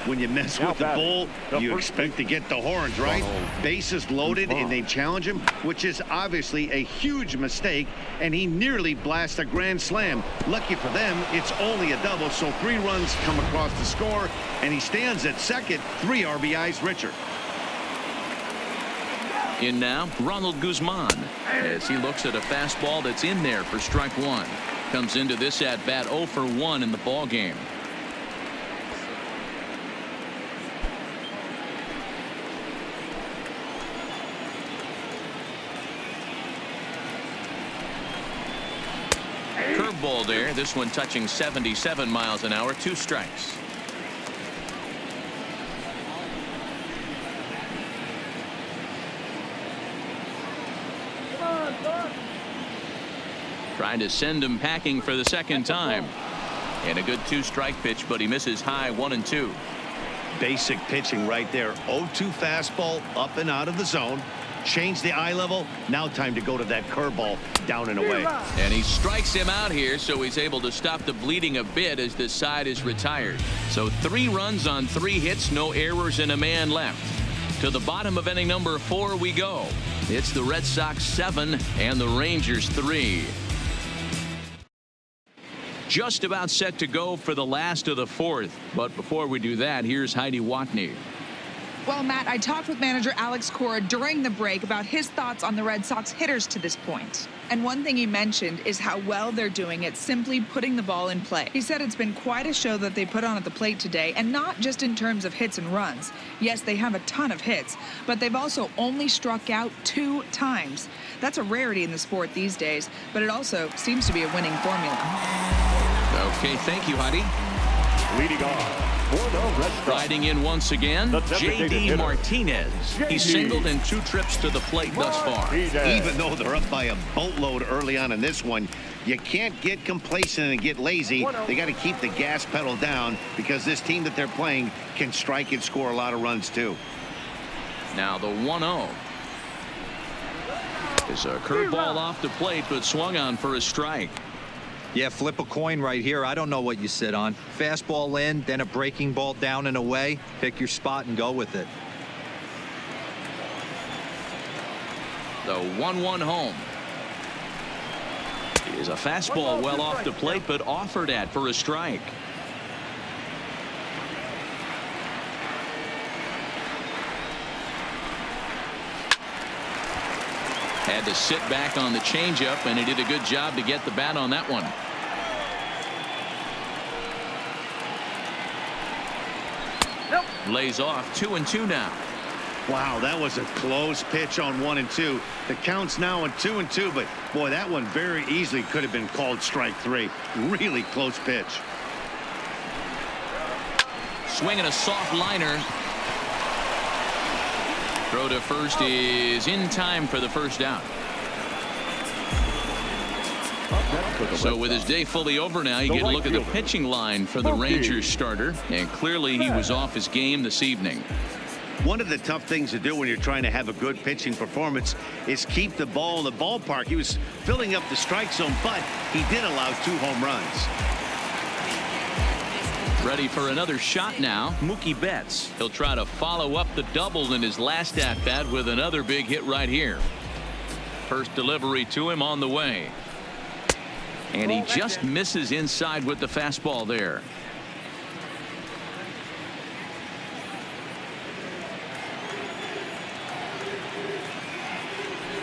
When you mess with the bull, you expect to get the horns, right? Bases loaded and they challenge him, which is obviously a huge mistake, and he nearly blasts a grand slam. Lucky for them, it's only a double, so 3 runs come across the score, and he stands at second, 3 RBIs richer. In now, Ronald Guzman as he looks at a fastball that's in there for strike 1. Comes into this at bat 0 for 1 in the ball game. Curveball there. This one touching 77 miles an hour. 2 strikes. Trying to send him packing for the second time. And a good 2-strike pitch, but he misses high 1-2. Basic pitching right there. 0-2 fastball up and out of the zone. Change the eye level. Now time to go to that curveball down and away. And he strikes him out here, so he's able to stop the bleeding a bit as this side is retired. So 3 runs on 3 hits, no errors, and a man left. To the bottom of inning number 4 we go. It's the Red Sox 7 and the Rangers 3. Just about set to go for the last of the 4th. But before we do that, here's Heidi Watney. Well, Matt, I talked with manager Alex Cora during the break about his thoughts on the Red Sox hitters to this point. And one thing he mentioned is how well they're doing at simply putting the ball in play. He said it's been quite a show that they put on at the plate today, and not just in terms of hits and runs. Yes, they have a ton of hits, but they've also only struck out 2 times. That's a rarity in the sport these days, but it also seems to be a winning formula. Okay, thank you, Heidi. Leading off for the Red Sox. Riding in once again, designated J.D. hitter, Martinez. He's singled in 2 trips to the plate thus far. Even though they're up by a boatload early on in this one, you can't get complacent and get lazy. They got to keep the gas pedal down because this team that they're playing can strike and score a lot of runs too. Now the 1-0 is a curveball off the plate, but swung on for a strike. Yeah, flip a coin right here. I don't know what you sit on. Fastball in, then a breaking ball down and away. Pick your spot and go with it. The 1-1 home is a fastball well off the plate, but offered at for a strike. Had to sit back on the changeup, and he did a good job to get the bat on that one. Lays off 2-2 now. Wow, that was a close pitch on 1-2. The count's now on 2-2, but boy, that one very easily could have been called strike 3. Really close pitch. Swinging a soft liner. Throw to first is in time for the first out. So with his day fully over now, you get a look at the pitching line for the Rangers starter, and clearly he was off his game this evening. One of the tough things to do when you're trying to have a good pitching performance is keep the ball in the ballpark. He was filling up the strike zone, but he did allow 2 home runs. Ready for another shot now, Mookie Betts. He'll try to follow up the double in his last at-bat with another big hit right here. First delivery to him on the way. And he just misses inside with the fastball there.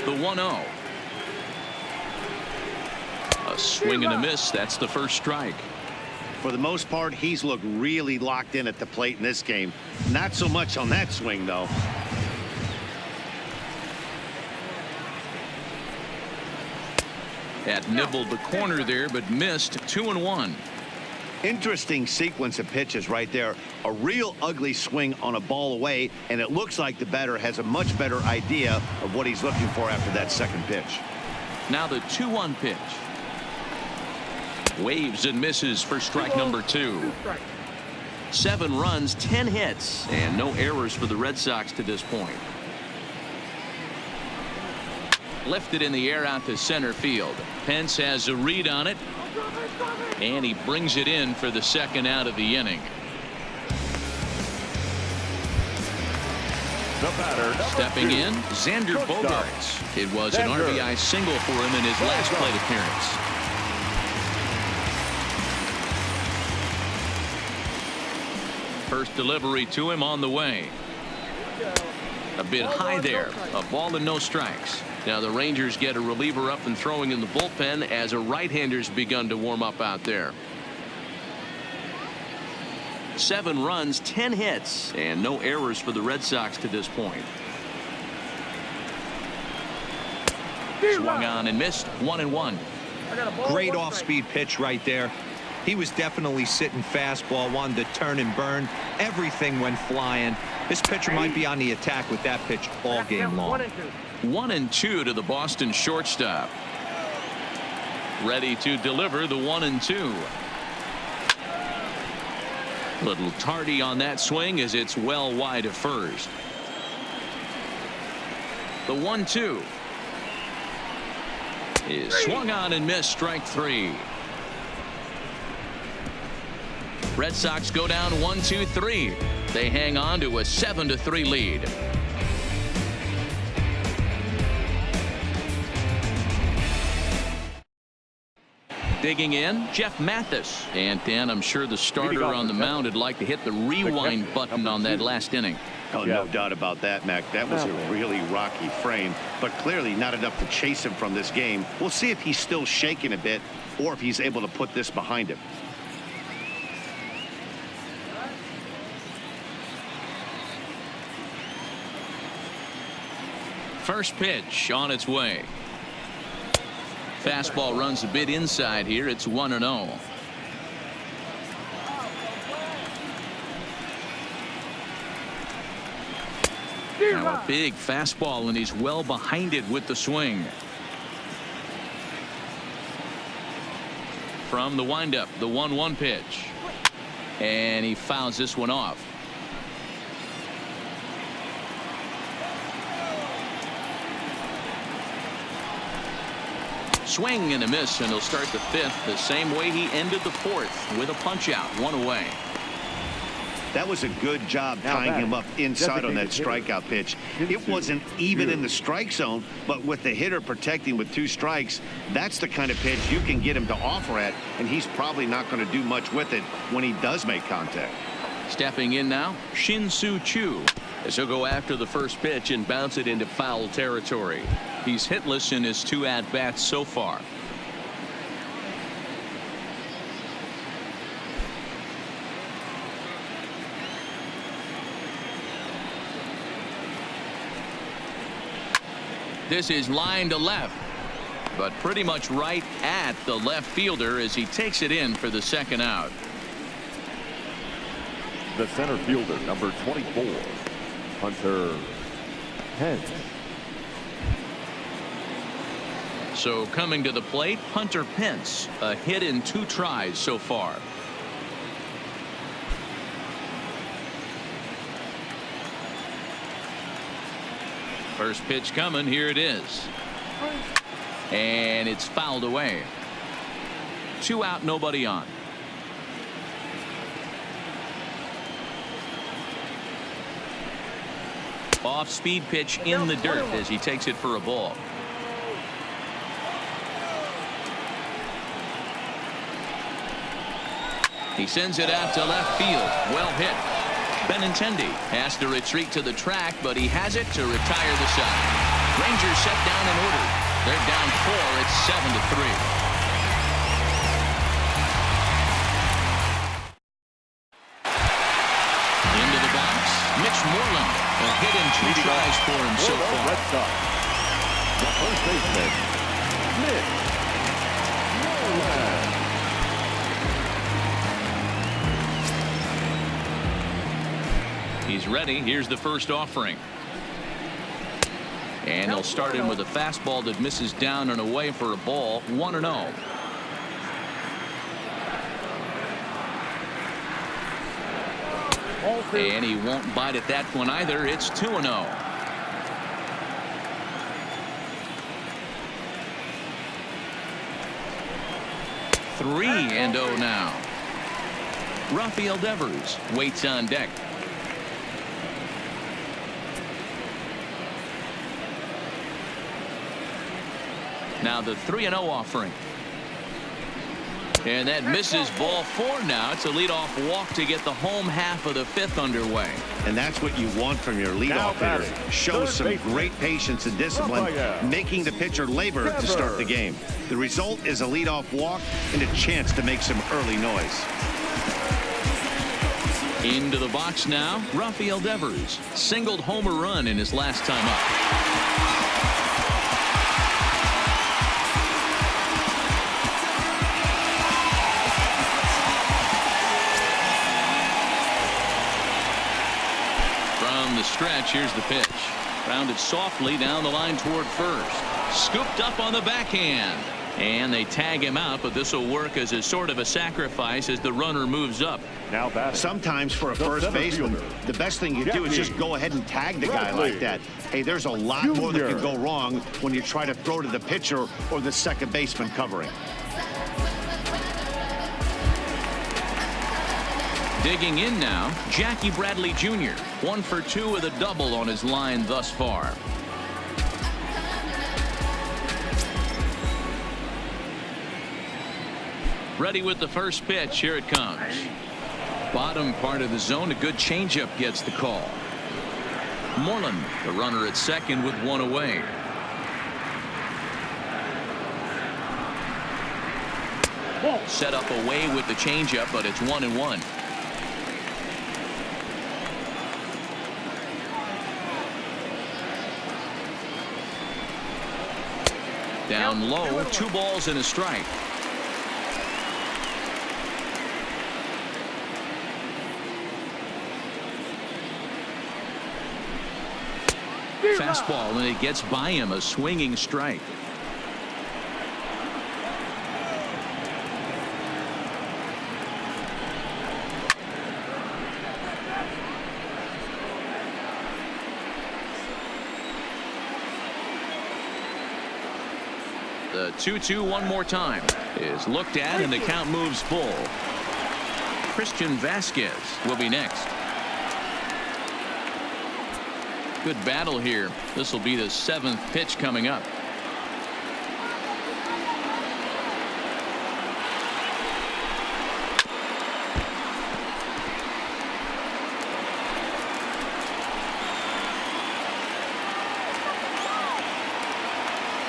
The 1-0. A swing and a miss. That's the first strike. For the most part, he's looked really locked in at the plate in this game. Not so much on that swing, though. That nibbled the corner there, but missed. 2-1. Interesting sequence of pitches right there. A real ugly swing on a ball away, and it looks like the batter has a much better idea of what he's looking for after that second pitch. Now the 2-1 pitch. Waves and misses for strike number 2. 7 runs, 10 hits, and no errors for the Red Sox to this point. Lifted in the air out to center field. Pence has a read on it, and he brings it in for the second out of the inning. The batter, Stepping in, Xander Bogaerts. It was an RBI single for him in his last plate appearance. First delivery to him on the way. A bit high there. A ball and no strikes. Now the Rangers get a reliever up and throwing in the bullpen as a right-hander's begun to warm up out there. 7 runs, 10 hits, and no errors for the Red Sox to this point. Swung on and missed. 1-1. Great off-speed pitch right there. He was definitely sitting fastball, wanted to turn and burn. Everything went flying. This pitcher might be on the attack with that pitch all game long. 1-2 to the Boston shortstop. Ready to deliver the 1-2. Little tardy on that swing as it's well wide of first. The 1-2 is swung on and missed. Strike 3. Red Sox go down 1-2-3. They hang on to a 7-3 lead. Digging in, Jeff Mathis. And Dan, I'm sure the starter on the mound would like to hit the rewind button on that last inning. Oh, no doubt about that, Mac. That was a really rocky frame, but clearly not enough to chase him from this game. We'll see if he's still shaking a bit or if he's able to put this behind him. First pitch on its way. Fastball runs a bit inside here. It's 1-0. Now a big fastball, and he's well behind it with the swing. From the windup, the 1-1 pitch. And he fouls this one off. Swing and a miss, and he'll start the 5th the same way he ended the 4th with a punch out, 1 away. That was a good job tying him up inside on that strikeout pitch. It wasn't even in the strike zone, but with the hitter protecting with 2 strikes, that's the kind of pitch you can get him to offer at, and he's probably not going to do much with it when he does make contact. Stepping in now, Shin-Soo Choo, as he'll go after the first pitch and bounce it into foul territory. He's hitless in his 2 at-bats so far. This is line to left, but pretty much right at the left fielder as he takes it in for the second out. The center fielder, number 24, Hunter. Pence. So coming to the plate, Hunter Pence, a hit in 2 tries so far. First pitch coming, here it is. And it's fouled away. 2 out, nobody on. Off-speed pitch in the dirt as he takes it for a ball. He sends it out to left field. Well hit. Benintendi has to retreat to the track, but he has it to retire the side. Rangers set down in order. They're down 4. It's 7-3. Into the box, Mitch Moreland. A hit in 2 tries for him so far. Red Sox. The first baseman, Mitch Moreland. He's ready. Here's the first offering. And he'll start him with a fastball that misses down and away for a ball. 1-0. And he won't bite at that one either. It's 2-0. Three and 0 now. Rafael Devers waits on deck. Now the 3-0 offering. And that misses ball 4 now. It's a leadoff walk to get the home half of the 5th underway. And that's what you want from your leadoff hitter. Show some great patience and discipline, making the pitcher labor to start the game. The result is a leadoff walk and a chance to make some early noise. Into the box now, Rafael Devers. Singled homer run in his last time up. From the stretch, here's the pitch. Rounded softly down the line toward first. Scooped up on the backhand. And they tag him out, but this will work as a sort of a sacrifice as the runner moves up. Now batting. Sometimes for a first baseman, the best thing you do is just go ahead and tag the guy like that. Hey, there's a lot more that can go wrong when you try to throw to the pitcher or the second baseman covering. Digging in now, Jackie Bradley Jr. 1 for 2 with a double on his line thus far. Ready with the first pitch. Here it comes. Bottom part of the zone. A good changeup gets the call. Moreland, the runner at second with 1 away. Set up away with the changeup, but it's 1-1. Down low, 2 balls and a strike. Fastball, and it gets by him, a swinging strike. The 2-2 one more time is looked at, and the count moves full. Christian Vasquez will be next. Good battle here. This will be the 7th pitch coming up.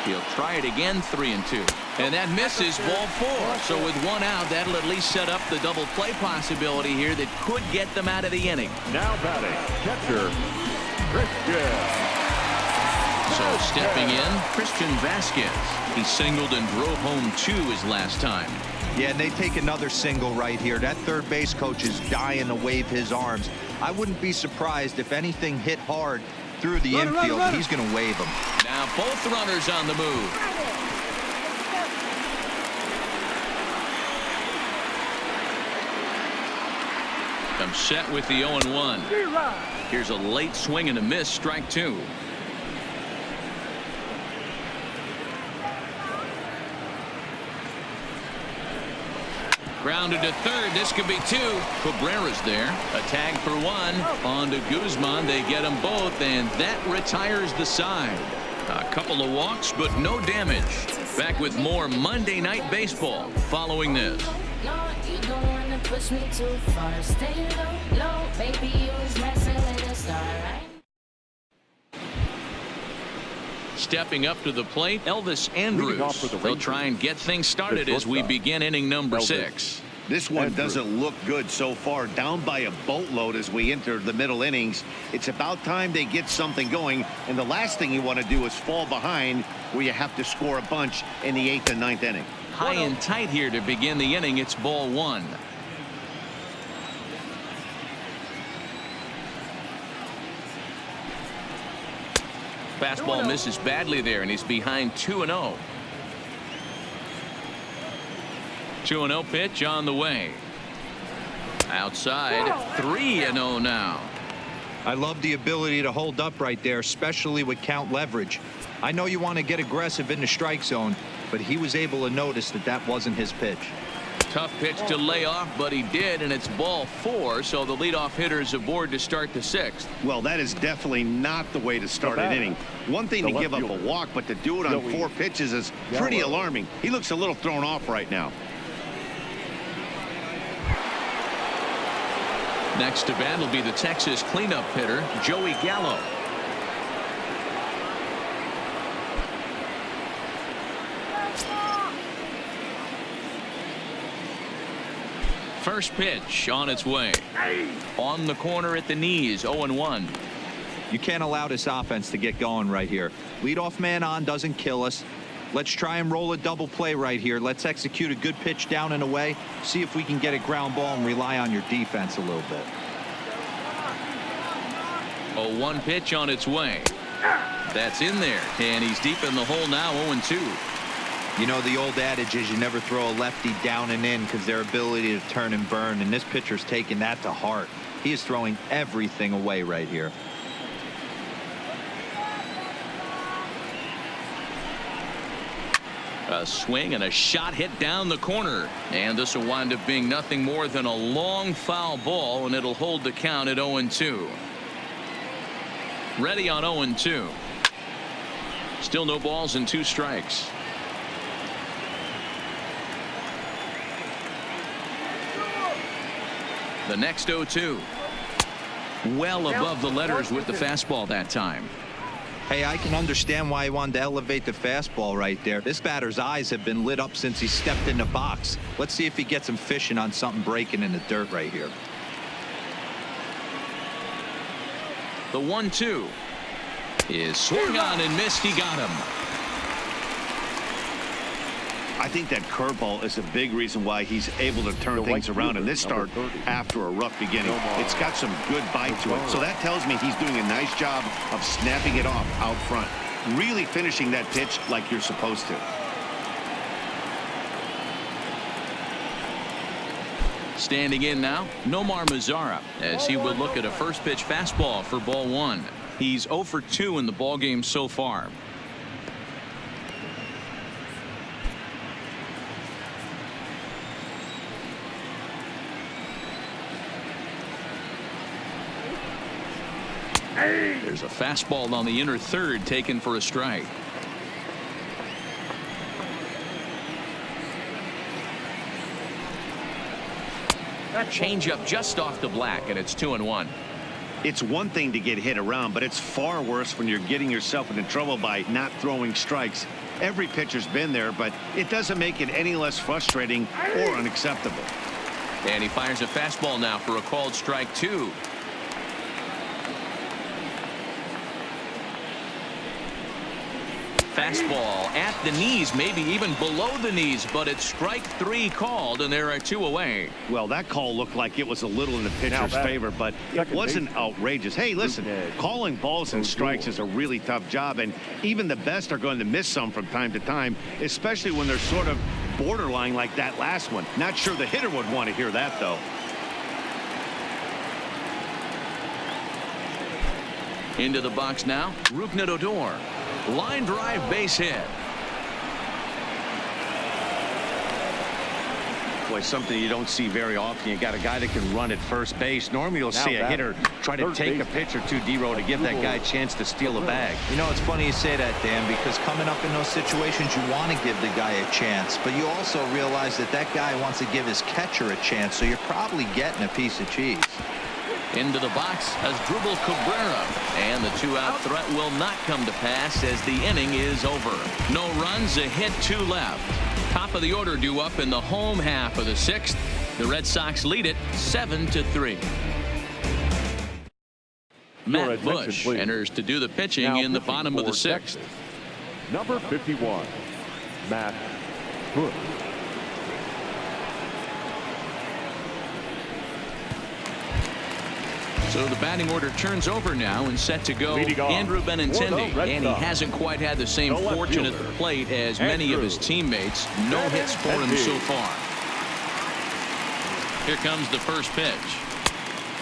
He'll try it again, 3-2. And that misses ball 4. So with 1 out, that'll at least set up the double play possibility here that could get them out of the inning. Now batting, catcher, Christian. So stepping in, Christian Vasquez. He singled and drove home 2 his last time. Yeah, and they take another single right here. That third base coach is dying to wave his arms. I wouldn't be surprised if anything hit hard through the infield, he's going to wave him. Now both runners on the move. Comes set with the 0-1. Here's a late swing and a miss, strike two. Grounded to third. This could be two. Cabrera's there. A tag for one. On to Guzman. They get them both, and that retires the side. A couple of walks, but no damage. Back with more Monday Night Baseball following this. You don't wanna push me too far. Stay low, low. Baby, you was messing with the star, right? Stepping up to the plate, Elvis Andrews. They'll try and get things started as we begin inning number 6. This one doesn't look good so far. Down by a boatload as we enter the middle innings. It's about time they get something going. And the last thing you want to do is fall behind where you have to score a bunch in the 8th and 9th inning. High and tight here to begin the inning. It's ball one. Fastball misses badly there, and he's behind 2-0. 2-0 pitch on the way. Outside, 3-0 now. I love the ability to hold up right there, especially with count leverage. I know you want to get aggressive in the strike zone, but he was able to notice that that wasn't his pitch. Tough pitch to lay off, but he did, and it's ball 4, so the leadoff hitter is aboard to start the 6th. Well, that is definitely not the way to start an inning. One thing to give up a walk, but to do it on 4 pitches is pretty alarming. He looks a little thrown off right now. Next to bat will be the Texas cleanup hitter, Joey Gallo. First pitch on its way. On the corner at the knees, 0-1. You can't allow this offense to get going right here. Leadoff man on doesn't kill us. Let's try and roll a double play right here. Let's execute a good pitch down and away. See if we can get a ground ball and rely on your defense a little bit. 0-1 pitch on its way. That's in there, and he's deep in the hole now, 0-2. You know, the old adage is you never throw a lefty down and in because their ability to turn and burn, and this pitcher's taking that to heart. He is throwing everything away right here. A swing and a shot hit down the corner, and this will wind up being nothing more than a long foul ball, and it'll hold the count at 0-2. Ready on 0-2. Still no balls and 2 strikes. The next 0-2. Well above the letters with the fastball that time. Hey, I can understand why he wanted to elevate the fastball right there. This batter's eyes have been lit up since he stepped in the box. Let's see if he gets him fishing on something breaking in the dirt right here. The 1-2 is swung on and missed. He got him. I think that curveball is a big reason why he's able to turn things around in this start after a rough beginning. It's got some good bite to it. So that tells me he's doing a nice job of snapping it off out front. Really finishing that pitch like you're supposed to. Standing in now, Nomar Mazara, as he will look at a first pitch fastball for ball 1. He's 0 for 2 in the ballgame so far. There's a fastball on the inner third taken for a strike. Changeup just off the black, and it's 2-1. It's one thing to get hit around, but it's far worse when you're getting yourself into trouble by not throwing strikes. Every pitcher's been there, but it doesn't make it any less frustrating or unacceptable. And he fires a fastball now for a called strike 2. fastball at the knees, maybe even below the knees, but it's strike 3 called, and there are 2 away. Well, that call looked like it was a little in the pitcher's favor, but it wasn't outrageous. Hey, listen, calling balls and strikes is a really tough job, and even the best are going to miss some from time to time, especially when they're sort of borderline like that last one. Not sure the hitter would want to hear that, though. Into the box now, Rougned Odor. Line drive, base hit. Boy, something you don't see very often. You got a guy that can run at first base. Normally you'll see a hitter try to take a pitch or two, D-Row, to give that guy a chance to steal a bag. You know, it's funny you say that, Dan, because coming up in those situations, you want to give the guy a chance, but you also realize that that guy wants to give his catcher a chance, so you're probably getting a piece of cheese. Into the box has Dribble Cabrera, and the 2-out threat will not come to pass as the inning is over. No runs, a hit, 2 left. Top of the order due up in the home half of the 6th. The Red Sox lead it 7-3. Matt Bush enters to do the pitching now in the bottom of the 6th. Number 51, Matt Bush. So the batting order turns over now and set to go Andrew Benintendi, and he hasn't quite had the same fortune at the plate as many of his teammates. No hits for him so far. Here comes the first pitch.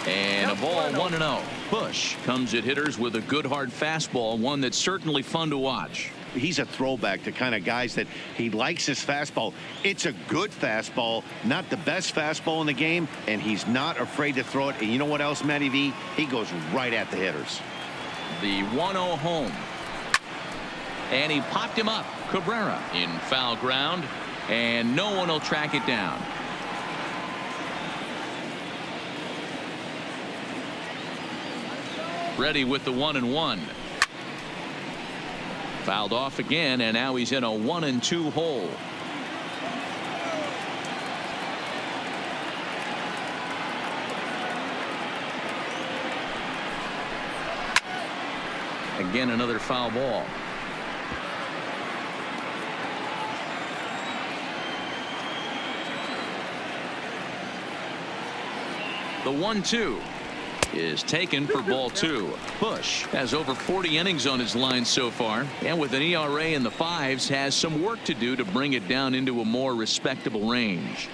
And a ball, 1-0. Bush comes at hitters with a good hard fastball, one that's certainly fun to watch. He's a throwback to kind of guys that he likes his fastball. It's a good fastball, not the best fastball in the game, and he's not afraid to throw it. And you know what else, Matty V? He goes right at the hitters. The 1-0 home. And he popped him up. Cabrera in foul ground, and no one will track it down. Ready with the 1-1. Fouled off again, and now he's in a 1-2 hole. Again, another foul ball. The 1-2 is taken for ball 2. Bush has over 40 innings on his line so far, and with an ERA in the 5s has some work to do to bring it down into a more respectable range.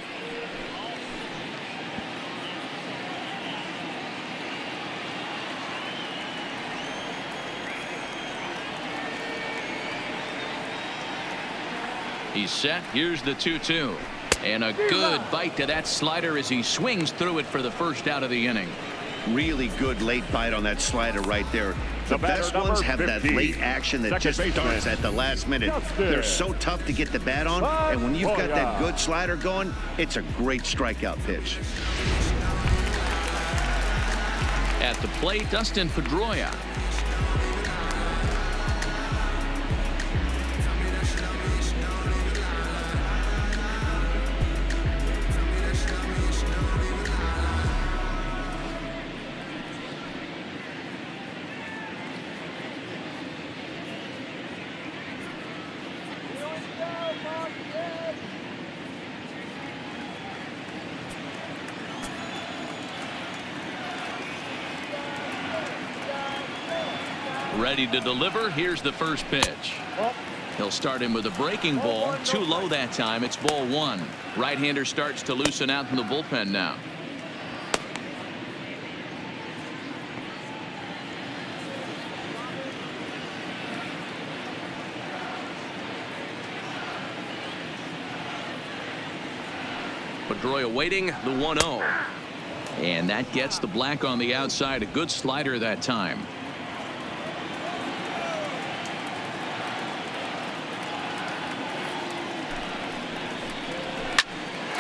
He's set. Here's the 2-2. And a good bite to that slider as he swings through it for the first out of the inning. Really good late bite on that slider right there. The best ones have that late action that just starts at the last minute. They're so tough to get the bat on, and when you've got that good slider going, it's a great strikeout pitch. At the plate, Dustin Pedroia. Ready to deliver. Here's the first pitch. He'll start him with a breaking ball. Too low that time. It's ball 1. Right-hander starts to loosen out from the bullpen now. Pedroia waiting, the 1-0. And that gets the black on the outside. A good slider that time.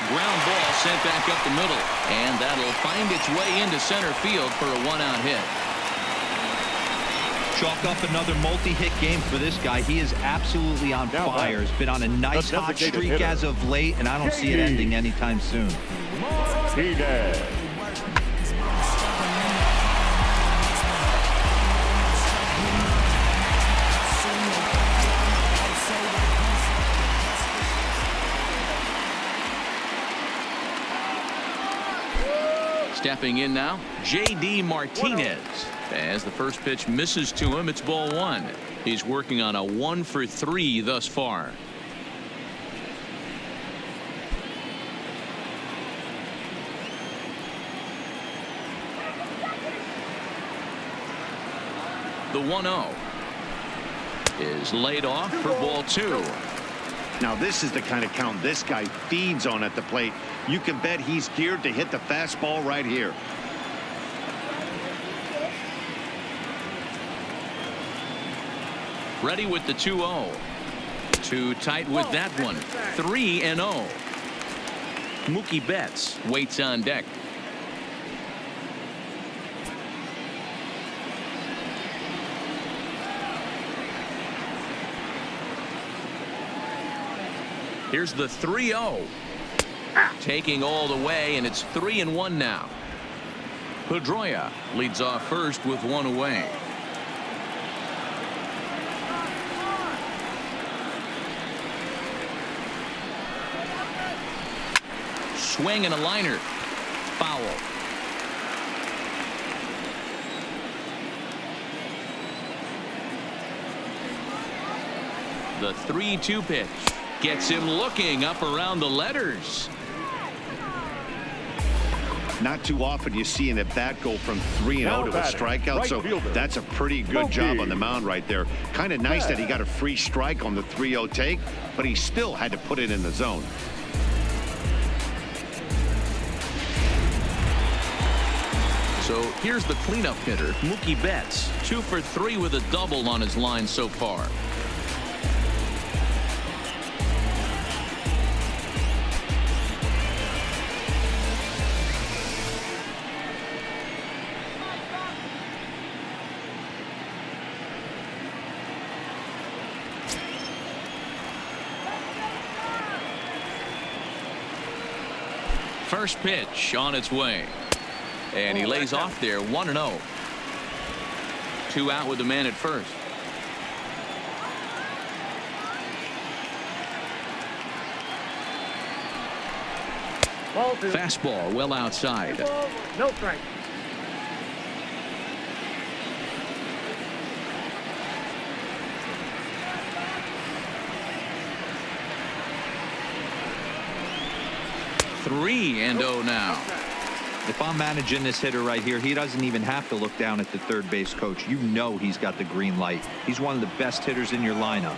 Ground ball sent back up the middle, and that'll find its way into center field for a 1-out hit. Chalk up another multi-hit game for this guy. He is absolutely on fire. He's been on a nice hot streak as of late, and I don't see it ending anytime soon. Martinez. Stepping in now, J.D. Martinez. As the first pitch misses to him, it's ball one. He's working on a 1-for-3 thus far. The 1-0 is laid off for ball two. Now this is the kind of count this guy feeds on at the plate. You can bet he's geared to hit the fastball right here. Ready with the 2-0. Too tight with that one. 3-0. Mookie Betts waits on deck. Here's the 3-0. Taking all the way, and it's 3-1 now. Pedroia leads off first with one away. Swing and a liner. Foul. The 3-2 pitch gets him looking up around the letters. Not too often you see an at-bat go from 3-0 to a strikeout, so that's a pretty good job on the mound right there. Kind of nice that he got a free strike on the 3-0 take, but he still had to put it in the zone. So here's the cleanup hitter, Mookie Betts. 2 for 3 with a double on his line so far. First pitch on its way. And he lays off there, 1-0. 2 out with the man at first. Ball two. Fastball well outside. Ball, no strike. Three and 0 now. If I'm managing this hitter right here, he doesn't even have to look down at the third base coach. You know he's got the green light. He's one of the best hitters in your lineup.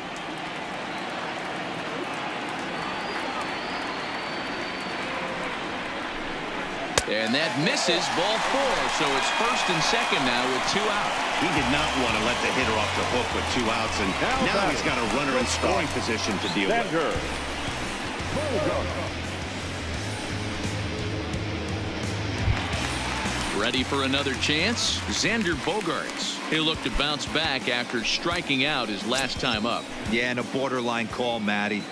And that misses, ball 4. So it's first and second now with 2 out. He did not want to let the hitter off the hook with 2 outs, and now he's got a runner in scoring position to deal with. Ready for another chance? Xander Bogaerts. He'll look to bounce back after striking out his last time up. Yeah, and a borderline call, Matty.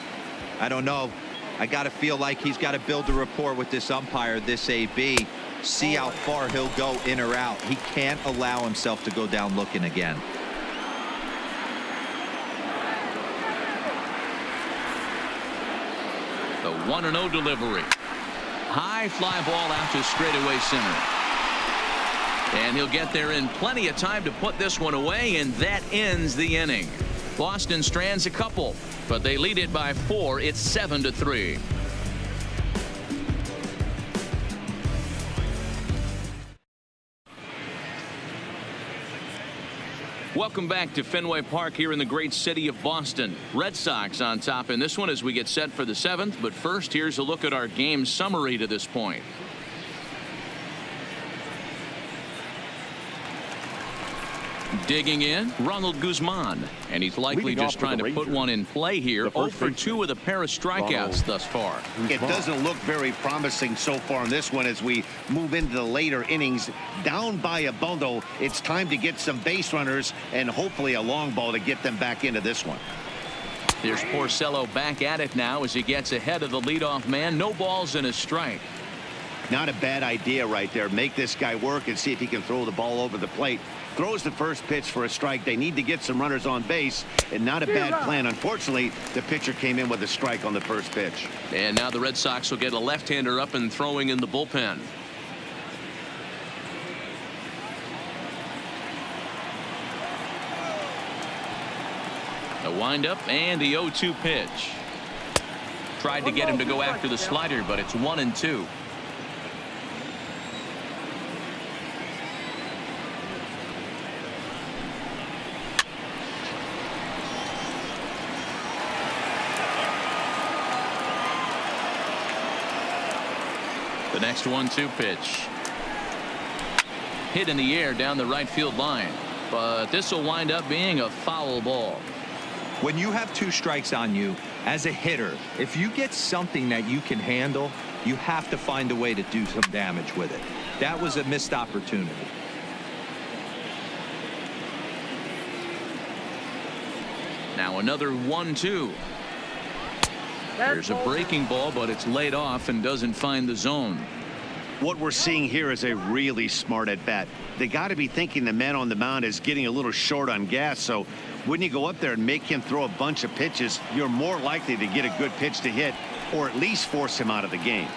I don't know. I got to feel like he's got to build a rapport with this umpire, this AB. See how far he'll go in or out. He can't allow himself to go down looking again. The 1-0 delivery. High fly ball out to straightaway center. And he'll get there in plenty of time to put this one away, and that ends the inning. Boston strands a couple, but they lead it by 4. It's 7-3. Welcome back to Fenway Park here in the great city of Boston. Red Sox on top in this one as we get set for the 7th. But first, here's a look at our game summary to this point. Digging in, Ronald Guzman, and he's likely just trying to put one in play here. 0 for 2 with a pair of strikeouts thus far. It doesn't look very promising so far in this one as we move into the later innings. Down by a bundle, it's time to get some base runners and hopefully a long ball to get them back into this one. There's Porcello back at it now as he gets ahead of the leadoff man. No balls and a strike. Not a bad idea right there. Make this guy work and see if he can throw the ball over the plate. Throws the first pitch for a strike. They need to get some runners on base, and not a bad plan. Unfortunately, the pitcher came in with a strike on the first pitch. And now the Red Sox will get a left-hander up and throwing in the bullpen. The windup and the 0-2 pitch. Tried to get him to go after the slider, but it's 1-2. The next 1-2 pitch. Hit in the air down the right field line, but this will wind up being a foul ball. When you have 2 strikes on you as a hitter, if you get something that you can handle, you have to find a way to do some damage with it. That was a missed opportunity. Now another 1-2. There's a breaking ball, but it's laid off and doesn't find the zone. What we're seeing here is a really smart at bat. They got to be thinking the man on the mound is getting a little short on gas. So when you go up there and make him throw a bunch of pitches, you're more likely to get a good pitch to hit or at least force him out of the game.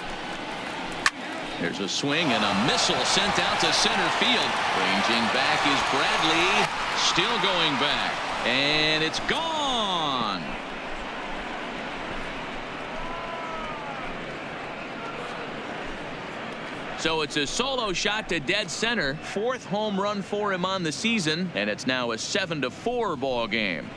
There's a swing and a missile sent out to center field. Ranging back is Bradley. Still going back. And it's gone. So it's a solo shot to dead center. 4th home run for him on the season, and it's now a 7-4 ball game.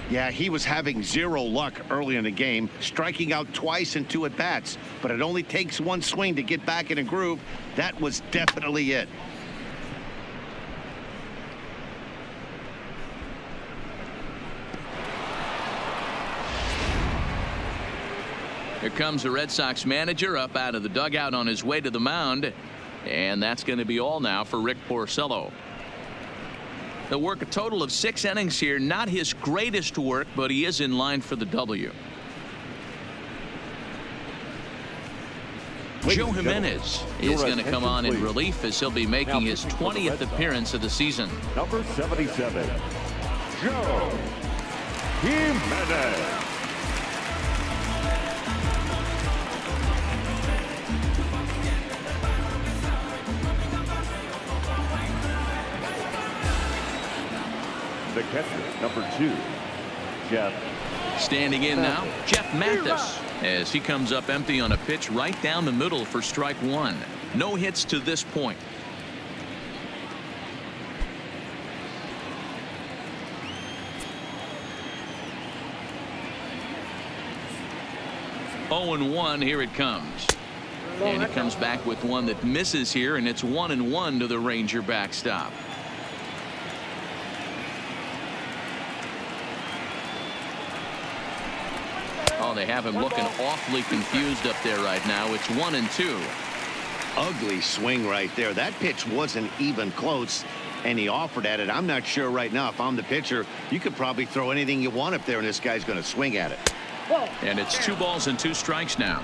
Yeah, he was having zero luck early in the game, striking out twice in 2 at-bats, but it only takes 1 swing to get back in a groove. That was definitely it. Here comes the Red Sox manager up out of the dugout on his way to the mound, and that's going to be all now for Rick Porcello. He'll work a total of 6 innings here. Not his greatest work, but he is in line for the W. Joe Jimenez is going to come on in relief as he'll be making his 20th appearance of the season. Number 77, Joe Jimenez. The catcher, number 2, Jeff. Standing in now, Jeff Mathis, as he comes up empty on a pitch right down the middle for strike 1. No hits to this point. Oh and 1, here it comes. And he comes back with one that misses here, and it's 1-1 to the Ranger backstop. Oh, they have him looking awfully confused up there right now. It's 1-2. Ugly swing right there. That pitch wasn't even close, and he offered at it. I'm not sure right now if I'm the pitcher. You could probably throw anything you want up there, and this guy's going to swing at it. And it's 2 balls and 2 strikes now.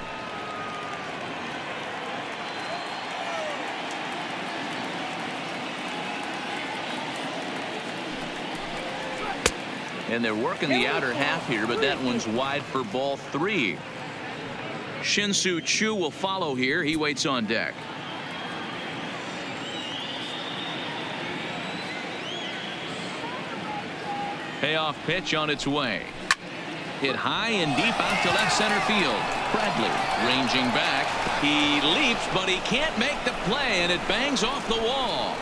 And they're working the outer half here, but that one's wide for ball 3. Shin-Soo Choo will follow here. He waits on deck. Payoff pitch on its way. Hit high and deep out to left center field. Bradley ranging back. He leaps, but he can't make the play, and it bangs off the wall.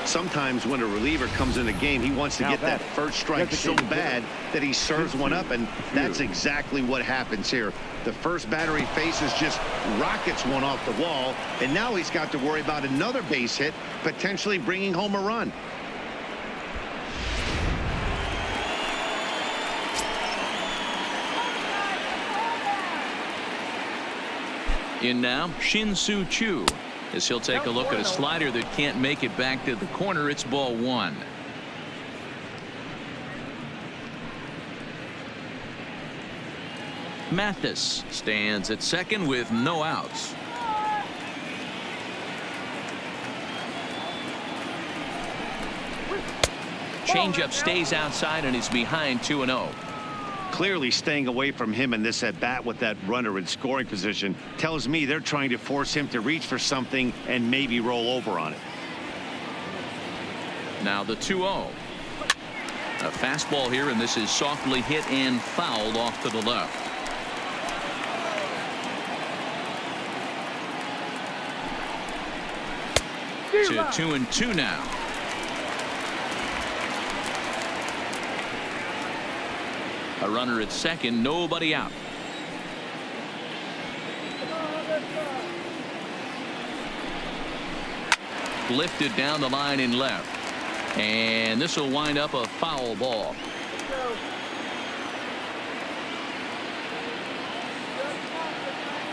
Sometimes when a reliever comes in the game, he wants to get that first strike so bad that he serves one up, and that's exactly what happens here. The first batter he faces just rockets one off the wall, and now he's got to worry about another base hit, potentially bringing home a run. In now, Shin-Soo Choo, as he'll take a look at a slider that can't make it back to the corner. It's ball 1. Mathis stands at second with no outs. Changeup stays outside and is behind 2-0. Clearly staying away from him in this at-bat with that runner in scoring position tells me they're trying to force him to reach for something and maybe roll over on it. Now the 2-0. A fastball here, and this is softly hit and fouled off to the left. To 2-2 now. A runner at second, nobody out. Lifted down the line in left. And this will wind up a foul ball.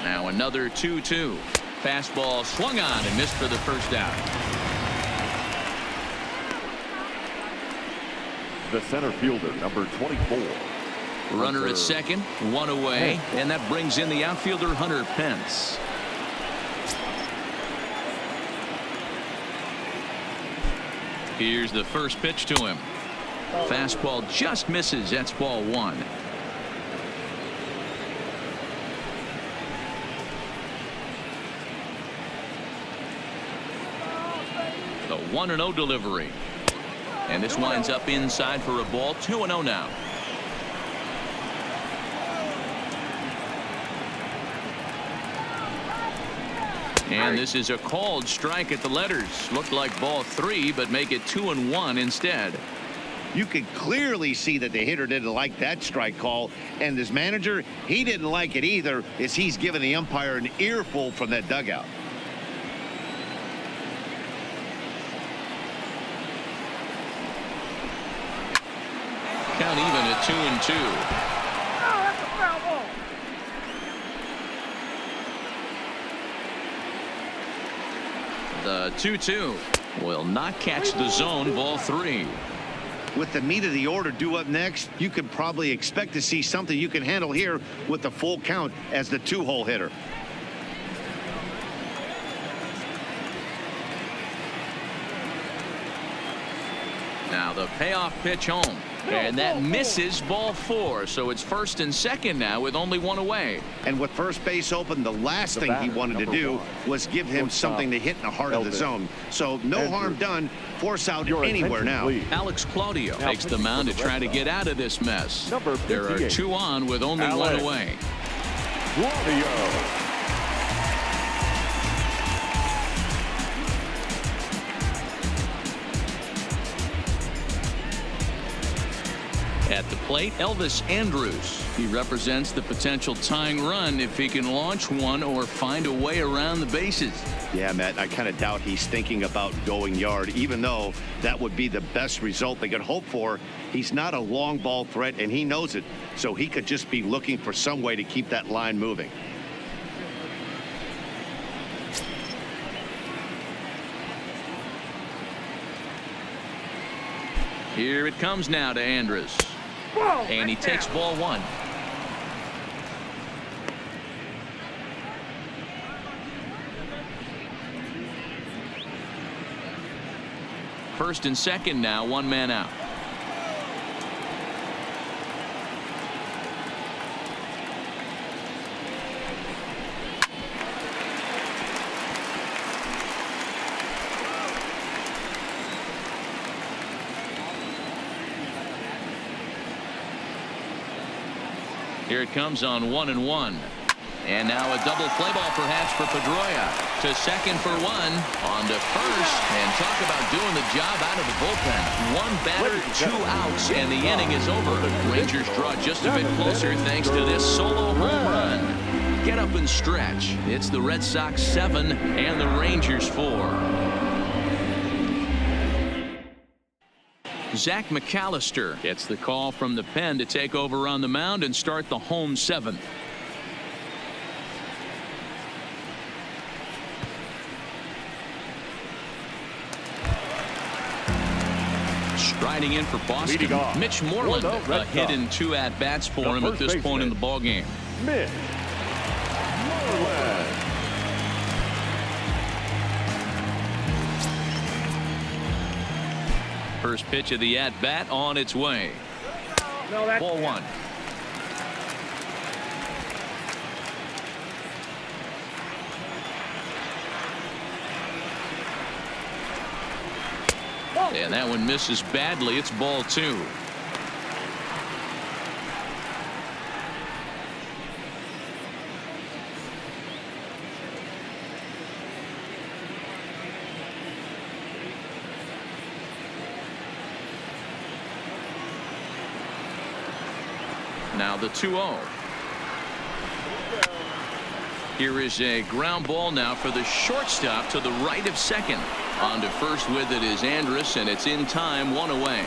Now another 2-2. Fastball swung on and missed for the first out. The center fielder, number 24. Runner at second, one away, and that brings in the outfielder Hunter Pence. Here's the first pitch to him. Fastball just misses. That's ball one. The 1-0 delivery. And this winds up inside for a ball. 2-0 now. And this is a called strike at the letters. Looked like ball three, but make it 2-1 instead. You could clearly see that the hitter didn't like that strike call, and his manager, he didn't like it either, as he's giving the umpire an earful from that dugout. Count even at 2-2. The 2-2 will not catch the zone. Ball three. With the meat of the order due up next, you could probably expect to see something you can handle here with the full count as the two-hole hitter. Now the payoff pitch home, and that misses ball four, so it's first and second now with only one away. And with first base open, the last thing he wanted to do was give him something to hit in the heart of the zone. So no harm done. Force out anywhere now. Alex Claudio takes the mound to try to get out of this mess. There are two on with only one away. At the plate, Elvis Andrus. He represents the potential tying run if he can launch one or find a way around the bases. Yeah, Matt, I kind of doubt he's thinking about going yard, even though that would be the best result they could hope for. He's not a long ball threat, and he knows it, so he could just be looking for some way to keep that line moving. Here it comes now to Andrus. And he takes ball one. First and second now, one man out. Here it comes on 1-1. And now a double play ball perhaps for Pedroia. To second for one. On to first. And talk about doing the job out of the bullpen. One batter, two outs, and the inning is over. Rangers draw just a bit closer thanks to this solo home run. Get up and stretch. It's the Red Sox 7 and the Rangers 4. Zach McAllister gets the call from the pen to take over on the mound and start the home seventh. Striding in for Boston, Mitch Moreland. A hit and two at-bats for him at this point in the ballgame. Mitch Moreland. First pitch of the at-bat on its way. Ball one. And that one misses badly. It's ball 2. Now the 2-0. Here is a ground ball now for the shortstop to the right of second. On to first with it is Andrus, and it's in time, 1 away.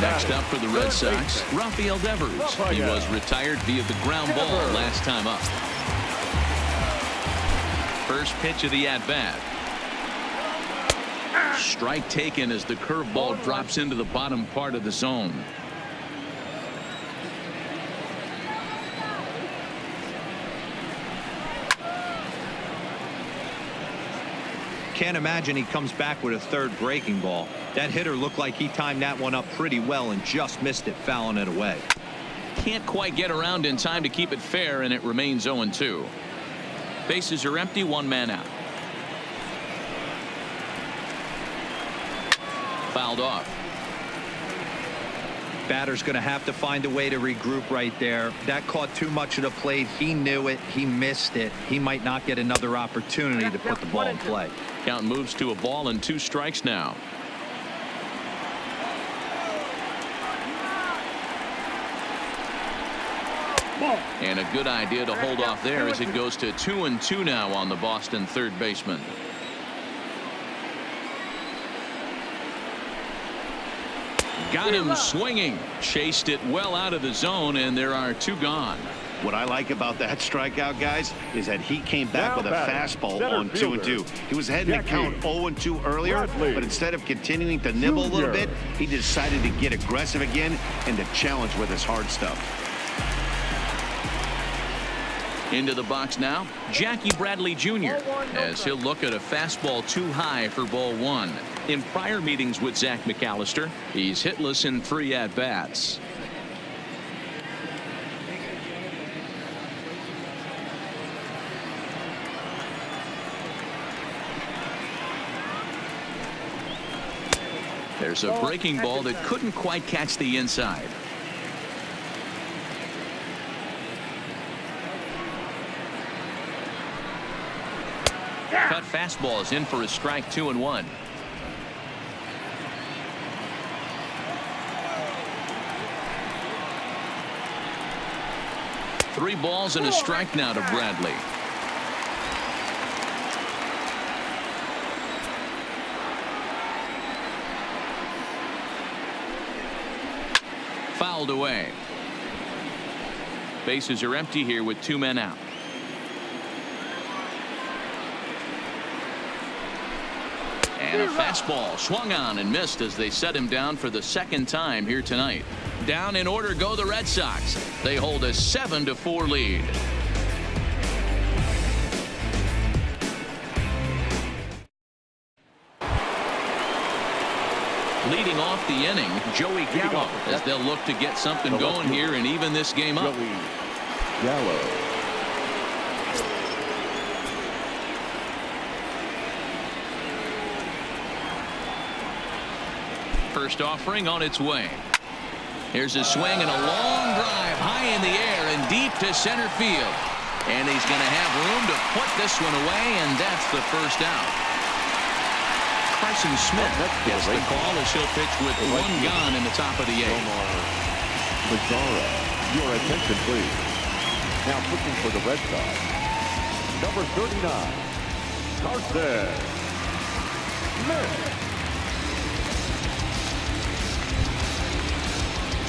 Next up for the Red Sox, Rafael Devers. He was retired via the ground ball last time up. First pitch of the at-bat. Strike taken as the curveball drops into the bottom part of the zone. Can't imagine he comes back with a third breaking ball. That hitter looked like he timed that one up pretty well and just missed it, fouling it away. Can't quite get around in time to keep it fair, and it remains 0-2. Bases are empty, 1 man out. Fouled off. Batter's going to have to find a way to regroup right there. That caught too much of the plate. He knew it. He missed it. He might not get another opportunity to put the ball in play. Count moves to a ball and 2 strikes now. And a good idea to hold off there as it goes to 2-2 now on the Boston third baseman. Got him swinging. Chased it well out of the zone, and there are 2 gone. What I like about that strikeout, guys, is that he came back with a fastball on 2-2. He was ahead in the count 0-2 earlier, but instead of continuing to nibble a little bit, he decided to get aggressive again and to challenge with his hard stuff. Into the box now, Jackie Bradley Jr. as he'll look at a fastball too high for ball 1. In prior meetings with Zach McAllister, he's hitless in 3 at-bats. There's a breaking ball that couldn't quite catch the inside. Cut fastball is in for a strike, 2-1. Three balls and a strike now to Bradley. Fouled away. Bases are empty here with 2 men out. And a fastball swung on and missed as they set him down for the 2nd time here tonight. Down in order go the Red Sox. They hold a 7-4 lead. Leading off the inning, Joey Gallo, as they'll look to get something going here and even this game up. Gallo. First offering on its way. Here's a swing and a long drive high in the air and deep to center field. And he's going to have room to put this one away, and that's the first out. Carson Smith gets the call as he'll pitch with 1 gone in the top of the 8th. Mazzara, your attention please. Now pitching for the Red Sox, number 39, Carson Smith.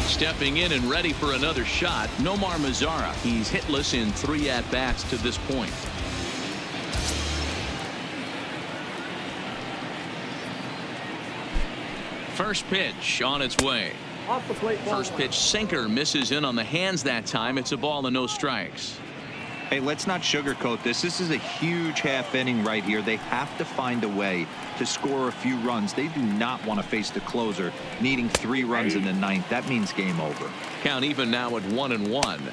Stepping in and ready for another shot, Nomar Mazzara. He's hitless in 3 at-bats to this point. First pitch on its way. Off the plate, First pitch sinker misses in on the hands that time. It's a ball and no strikes. Hey, let's not sugarcoat this. This is a huge half inning right here. They have to find a way to score a few runs. They do not want to face the closer needing 3 runs in the 9th. That means game over. Count even now at 1-1.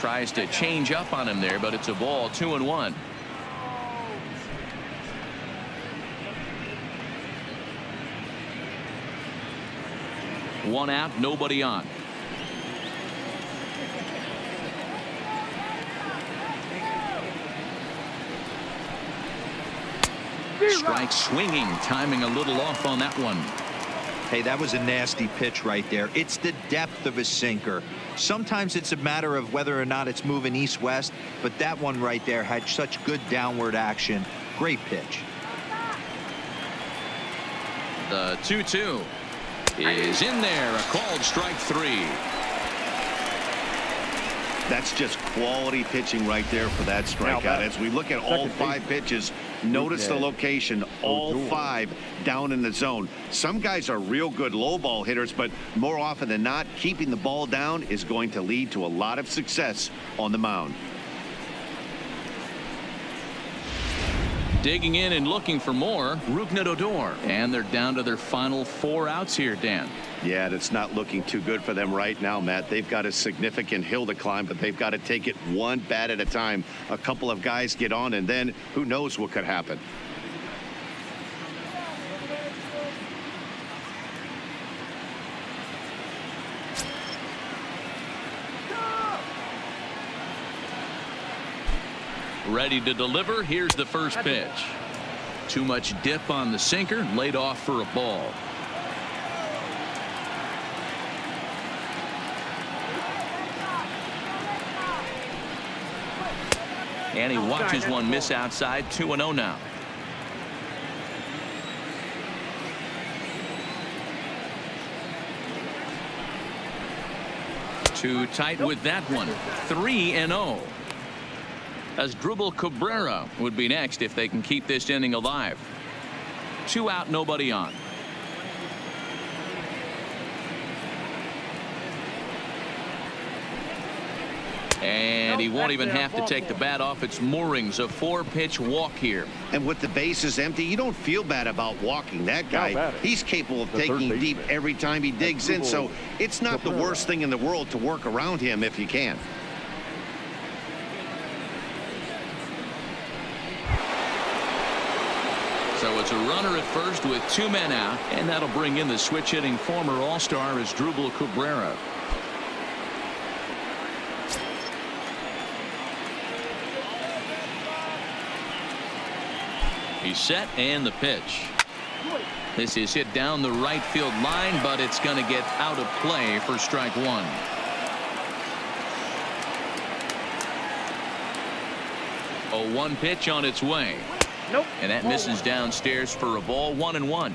Tries to change up on him there, but it's a ball, 2-1. One out, nobody on. Strike swinging, timing a little off on that one. Hey, that was a nasty pitch right there. It's the depth of a sinker. Sometimes it's a matter of whether or not it's moving east-west, but that one right there had such good downward action. Great pitch. The 2-2 is in there. A called strike 3. That's just quality pitching right there for that strikeout. As we look at all 5 pitches, notice the location, all 5 down in the zone. Some guys are real good low ball hitters, but more often than not, keeping the ball down is going to lead to a lot of success on the mound. Digging in and looking for more, Odor. And they're down to their final 4 outs here, Dan. Yeah, it's not looking too good for them right now, Matt. They've got a significant hill to climb, but they've got to take it one bat at a time. A couple of guys get on, and then who knows what could happen. Ready to deliver. Here's the first pitch. Too much dip on the sinker, laid off for a ball. And he watches one miss outside. 2-0 now. Too tight with that one. 3-0. Asdrubal Cabrera would be next if they can keep this inning alive. 2 out, nobody on. And he won't even have to take the bat off its moorings. A 4-pitch walk here. And with the bases empty, you don't feel bad about walking that guy. He's capable of taking deep every time he digs in, so it's not the worst thing in the world to work around him if you can. So it's a runner at first with 2 men out, and that'll bring in the switch hitting former All-Star Asdrubal Cabrera. He's set, and the pitch. This is hit down the right field line, but it's going to get out of play for strike 1. A 1 pitch on its way. Nope. And that misses downstairs for a ball. 1-1.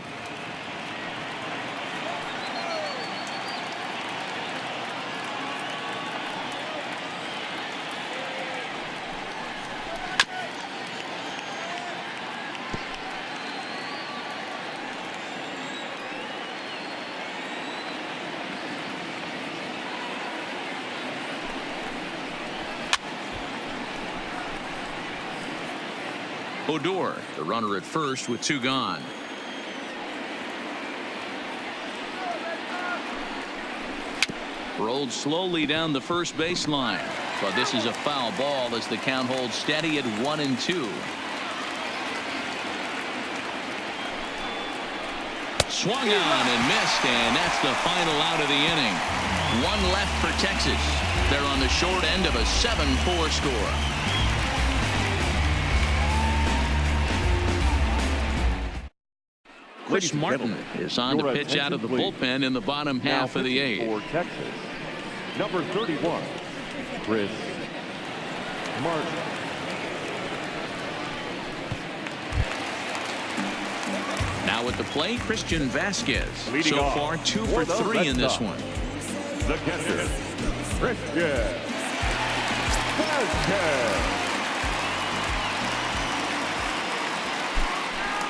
Odor, the runner at first with 2 gone. Rolled slowly down the first baseline, but this is a foul ball as the count holds steady at 1-2. Swung on and missed, and that's the final out of the inning. 1 left for Texas. They're on the short end of a 7-4 score. Chris Martin is on to pitch out of the bullpen in the bottom half of the 8th. For Texas, number 31, Chris Martin. Now at the plate, Christian Vasquez. Leading so off far 2 for 3 in this one. The catcher, Christian Vasquez.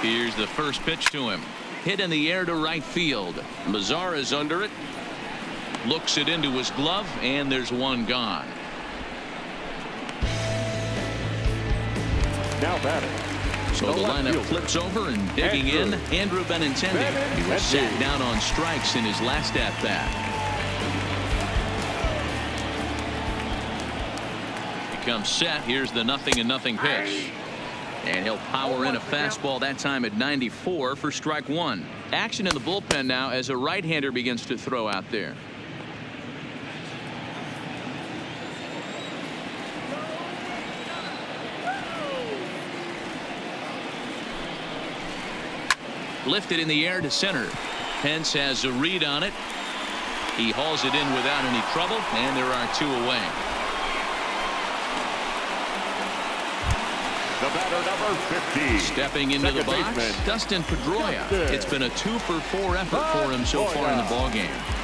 Here's the first pitch to him. Hit in the air to right field. Mazar is under it. Looks it into his glove, and there's 1 gone. Now batting. So the lineup flips over, and digging in, Andrew Benintendi. He was sat down on strikes in his last at bat. comes set. Here's the 0-0 pitch. And he'll power in a fastball that time at 94 for strike one. Action in the bullpen now as a right-hander begins to throw out there. Lifted in the air to center. Pence has a read on it. He hauls it in without any trouble, and there are two away. The batter, number 50. Stepping into the box, baseman, Dustin Pedroia. It's been a 2-for-4 effort for him so far in the ballgame.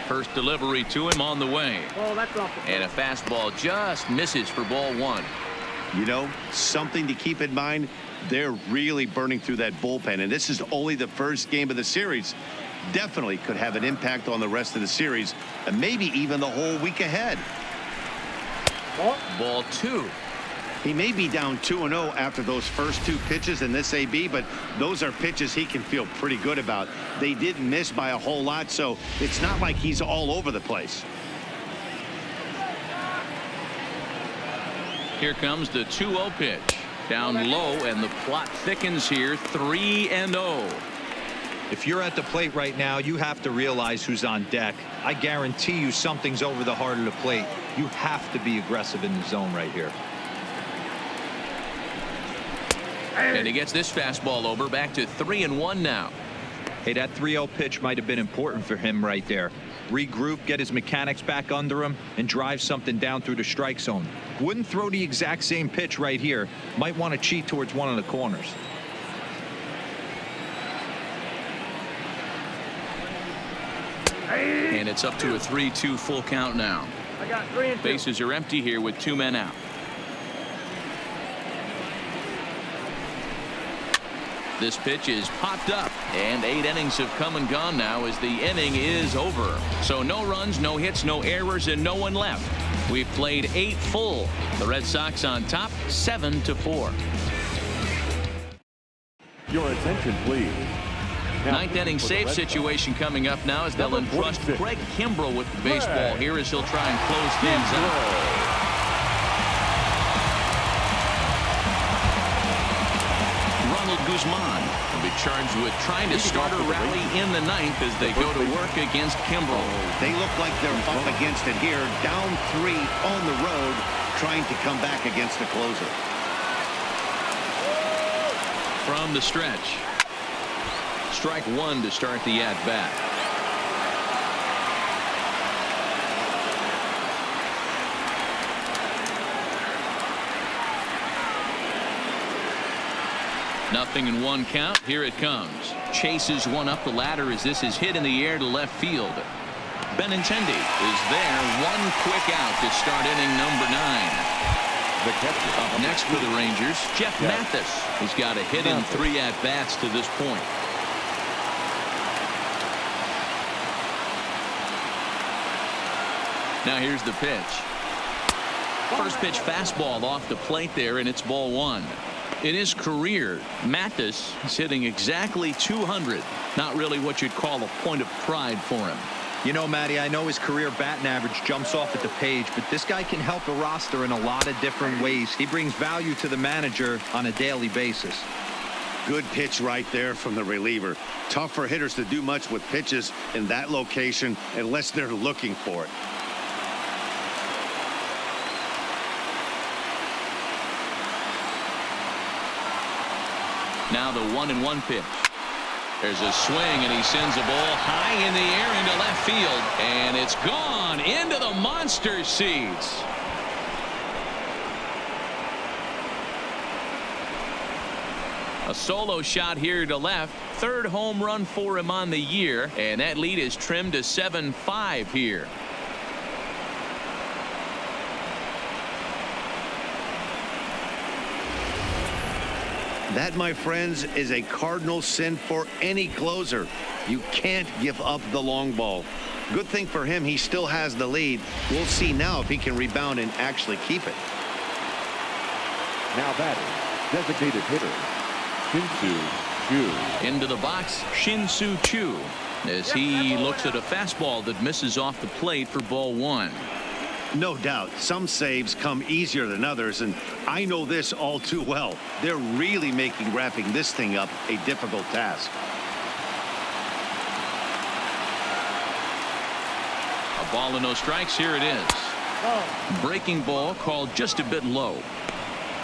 First delivery to him on the way. Oh, that's off the And a fastball just misses for ball one. You know, something to keep in mind, they're really burning through that bullpen, and this is only the first game of the series. Definitely could have an impact on the rest of the series, and maybe even the whole week ahead. Ball two. He may be down 2-0 after those first two pitches in this AB, but those are pitches he can feel pretty good about. They didn't miss by a whole lot, so it's not like he's all over the place. Here comes the 2-0 pitch. Down low, and the plot thickens here. 3-0. If you're at the plate right now, you have to realize who's on deck. I guarantee you something's over the heart of the plate. You have to be aggressive in the zone right here. And he gets this fastball over, back to 3-1 now. Hey, that 3-0 pitch might have been important for him right there. Regroup, get his mechanics back under him, and drive something down through the strike zone. Wouldn't throw the exact same pitch right here. Might want to cheat towards one of the corners. And it's up to a 3-2 full count now. I got 3 and 2. Bases are empty here with 2 men out. This pitch is popped up, and 8 innings have come and gone now as the inning is over. So no runs, no hits, no errors, and no one left. We've played 8 full. The Red Sox on top, 7-4. Your attention, please. Ninth inning save situation coming up now as they'll entrust Craig Kimbrell with the baseball here as he'll try and close things out. Guzman will be charged with trying to start a rally in the 9th as they go to work against Kimbrell. They look like they're up against it here, down 3 on the road, trying to come back against the closer. From the stretch. Strike one to start the at-bat. Nothing in one count. Here it comes. Chases one up the ladder as this is hit in the air to left field. Benintendi is there. One quick out to start inning number 9. Up next for the Rangers, Jeff Mathis. He's got a hit in 3 at-bats to this point. Now here's the pitch. First pitch fastball off the plate there, and it's ball 1. In his career, Mathis is hitting exactly 200. Not really what you'd call a point of pride for him. You know, Matty, I know his career batting average jumps off at the page, but this guy can help a roster in a lot of different ways. He brings value to the manager on a daily basis. Good pitch right there from the reliever. Tough for hitters to do much with pitches in that location unless they're looking for it. Now the 1-1 pitch. There's a swing, and he sends a ball high in the air into left field, and it's gone into the monster seats. A solo shot here to left. 3rd home run for him on the year, and that lead is trimmed to 7-5 here. That, my friends, is a cardinal sin for any closer. You can't give up the long ball. Good thing for him, he still has the lead. We'll see now if he can rebound and actually keep it. Now batting, designated hitter, Shin-Soo Choo. Into the box, Shin-Soo Choo, as he looks at a fastball that misses off the plate for ball one. No doubt, some saves come easier than others, and I know this all too well. They're really making wrapping this thing up a difficult task. A ball and no strikes. Here it is. Breaking ball called just a bit low.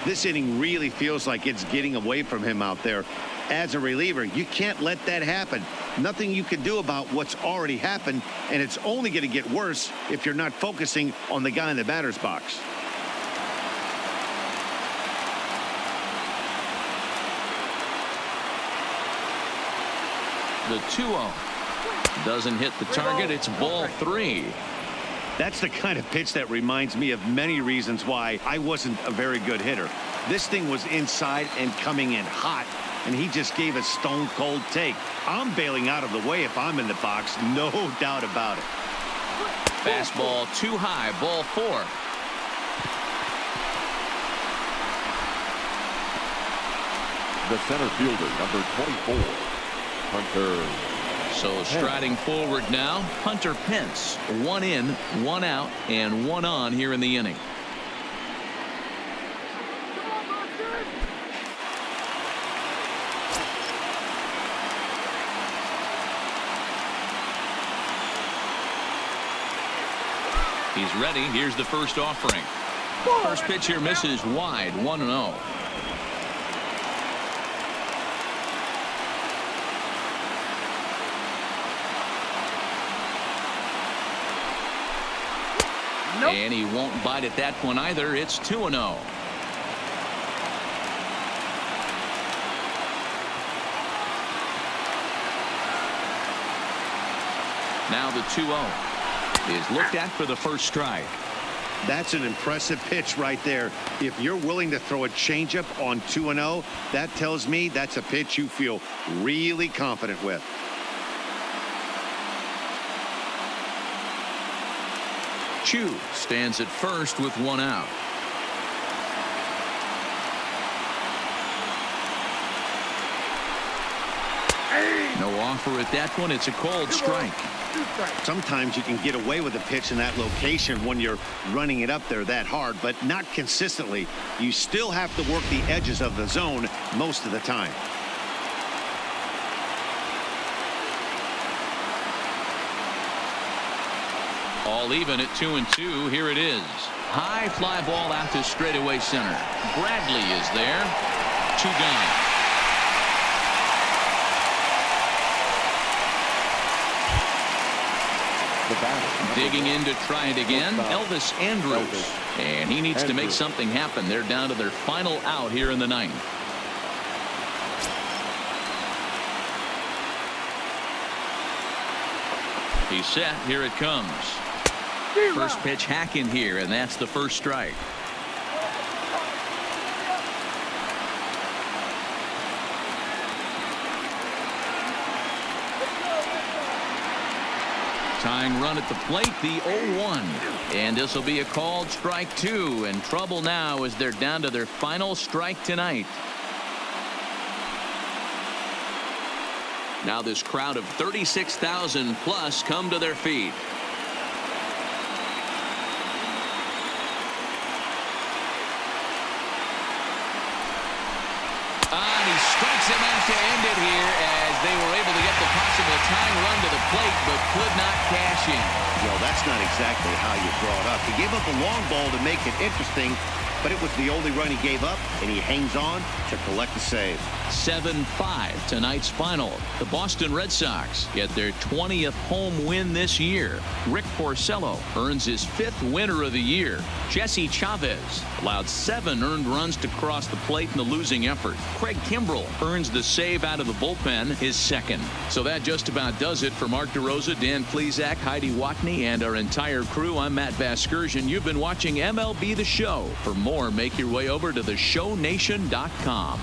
This inning really feels like it's getting away from him out there. As a reliever, you can't let that happen. Nothing you can do about what's already happened, and it's only going to get worse if you're not focusing on the guy in the batter's box. The 2-0 doesn't hit the target. It's ball three. That's the kind of pitch that reminds me of many reasons why I wasn't a very good hitter. This thing was inside and coming in hot, and he just gave a stone-cold take. I'm bailing out of the way if I'm in the box, no doubt about it. Fastball too high, ball four. The center fielder, number 24, Hunter. So striding forward now, Hunter Pence. 1 in, 1 out, and 1 on here in the inning. He's ready. Here's the first offering. First pitch here misses wide, 1-0. And he won't bite at that one either. It's 2-0. Now the 2-0 is looked at for the first strike. That's an impressive pitch right there. If you're willing to throw a changeup on 2-0, that tells me that's a pitch you feel really confident with. Choo stands at first with 1 out. No offer at that one. It's a cold strike. Sometimes you can get away with a pitch in that location when you're running it up there that hard, but not consistently. You still have to work the edges of the zone most of the time. All even at 2-2. Here it is. High fly ball out to straightaway center. Bradley is there. 2 gone. Digging in to try it again, Elvis Andrus. And he needs to make something happen. They're down to their final out here in the ninth. He's set. Here it comes. First pitch hack in here, and that's the first strike. Tying run at the plate, the 0-1. And this will be a called strike 2. And trouble now as they're down to their final strike tonight. Now this crowd of 36,000 plus come to their feet. And he strikes him out to end it here as they were able to get the possible tying run to the plate but could not cash in. Well, that's not exactly how you draw it up. He gave up a long ball to make it interesting, but it was the only run he gave up, and he hangs on to collect the save. 7-5 tonight's final. The Boston Red Sox get their 20th home win this year. Rick Porcello earns his 5th winner of the year. Jesse Chavez allowed 7 earned runs to cross the plate in the losing effort. Craig Kimbrell earns the save out of the bullpen, his 2nd. So that just about does it for Mark DeRosa, Dan Plesac, Heidi Watney, and our entire crew. I'm Matt Vasgersian. You've been watching MLB The Show. For more, make your way over to theshownation.com.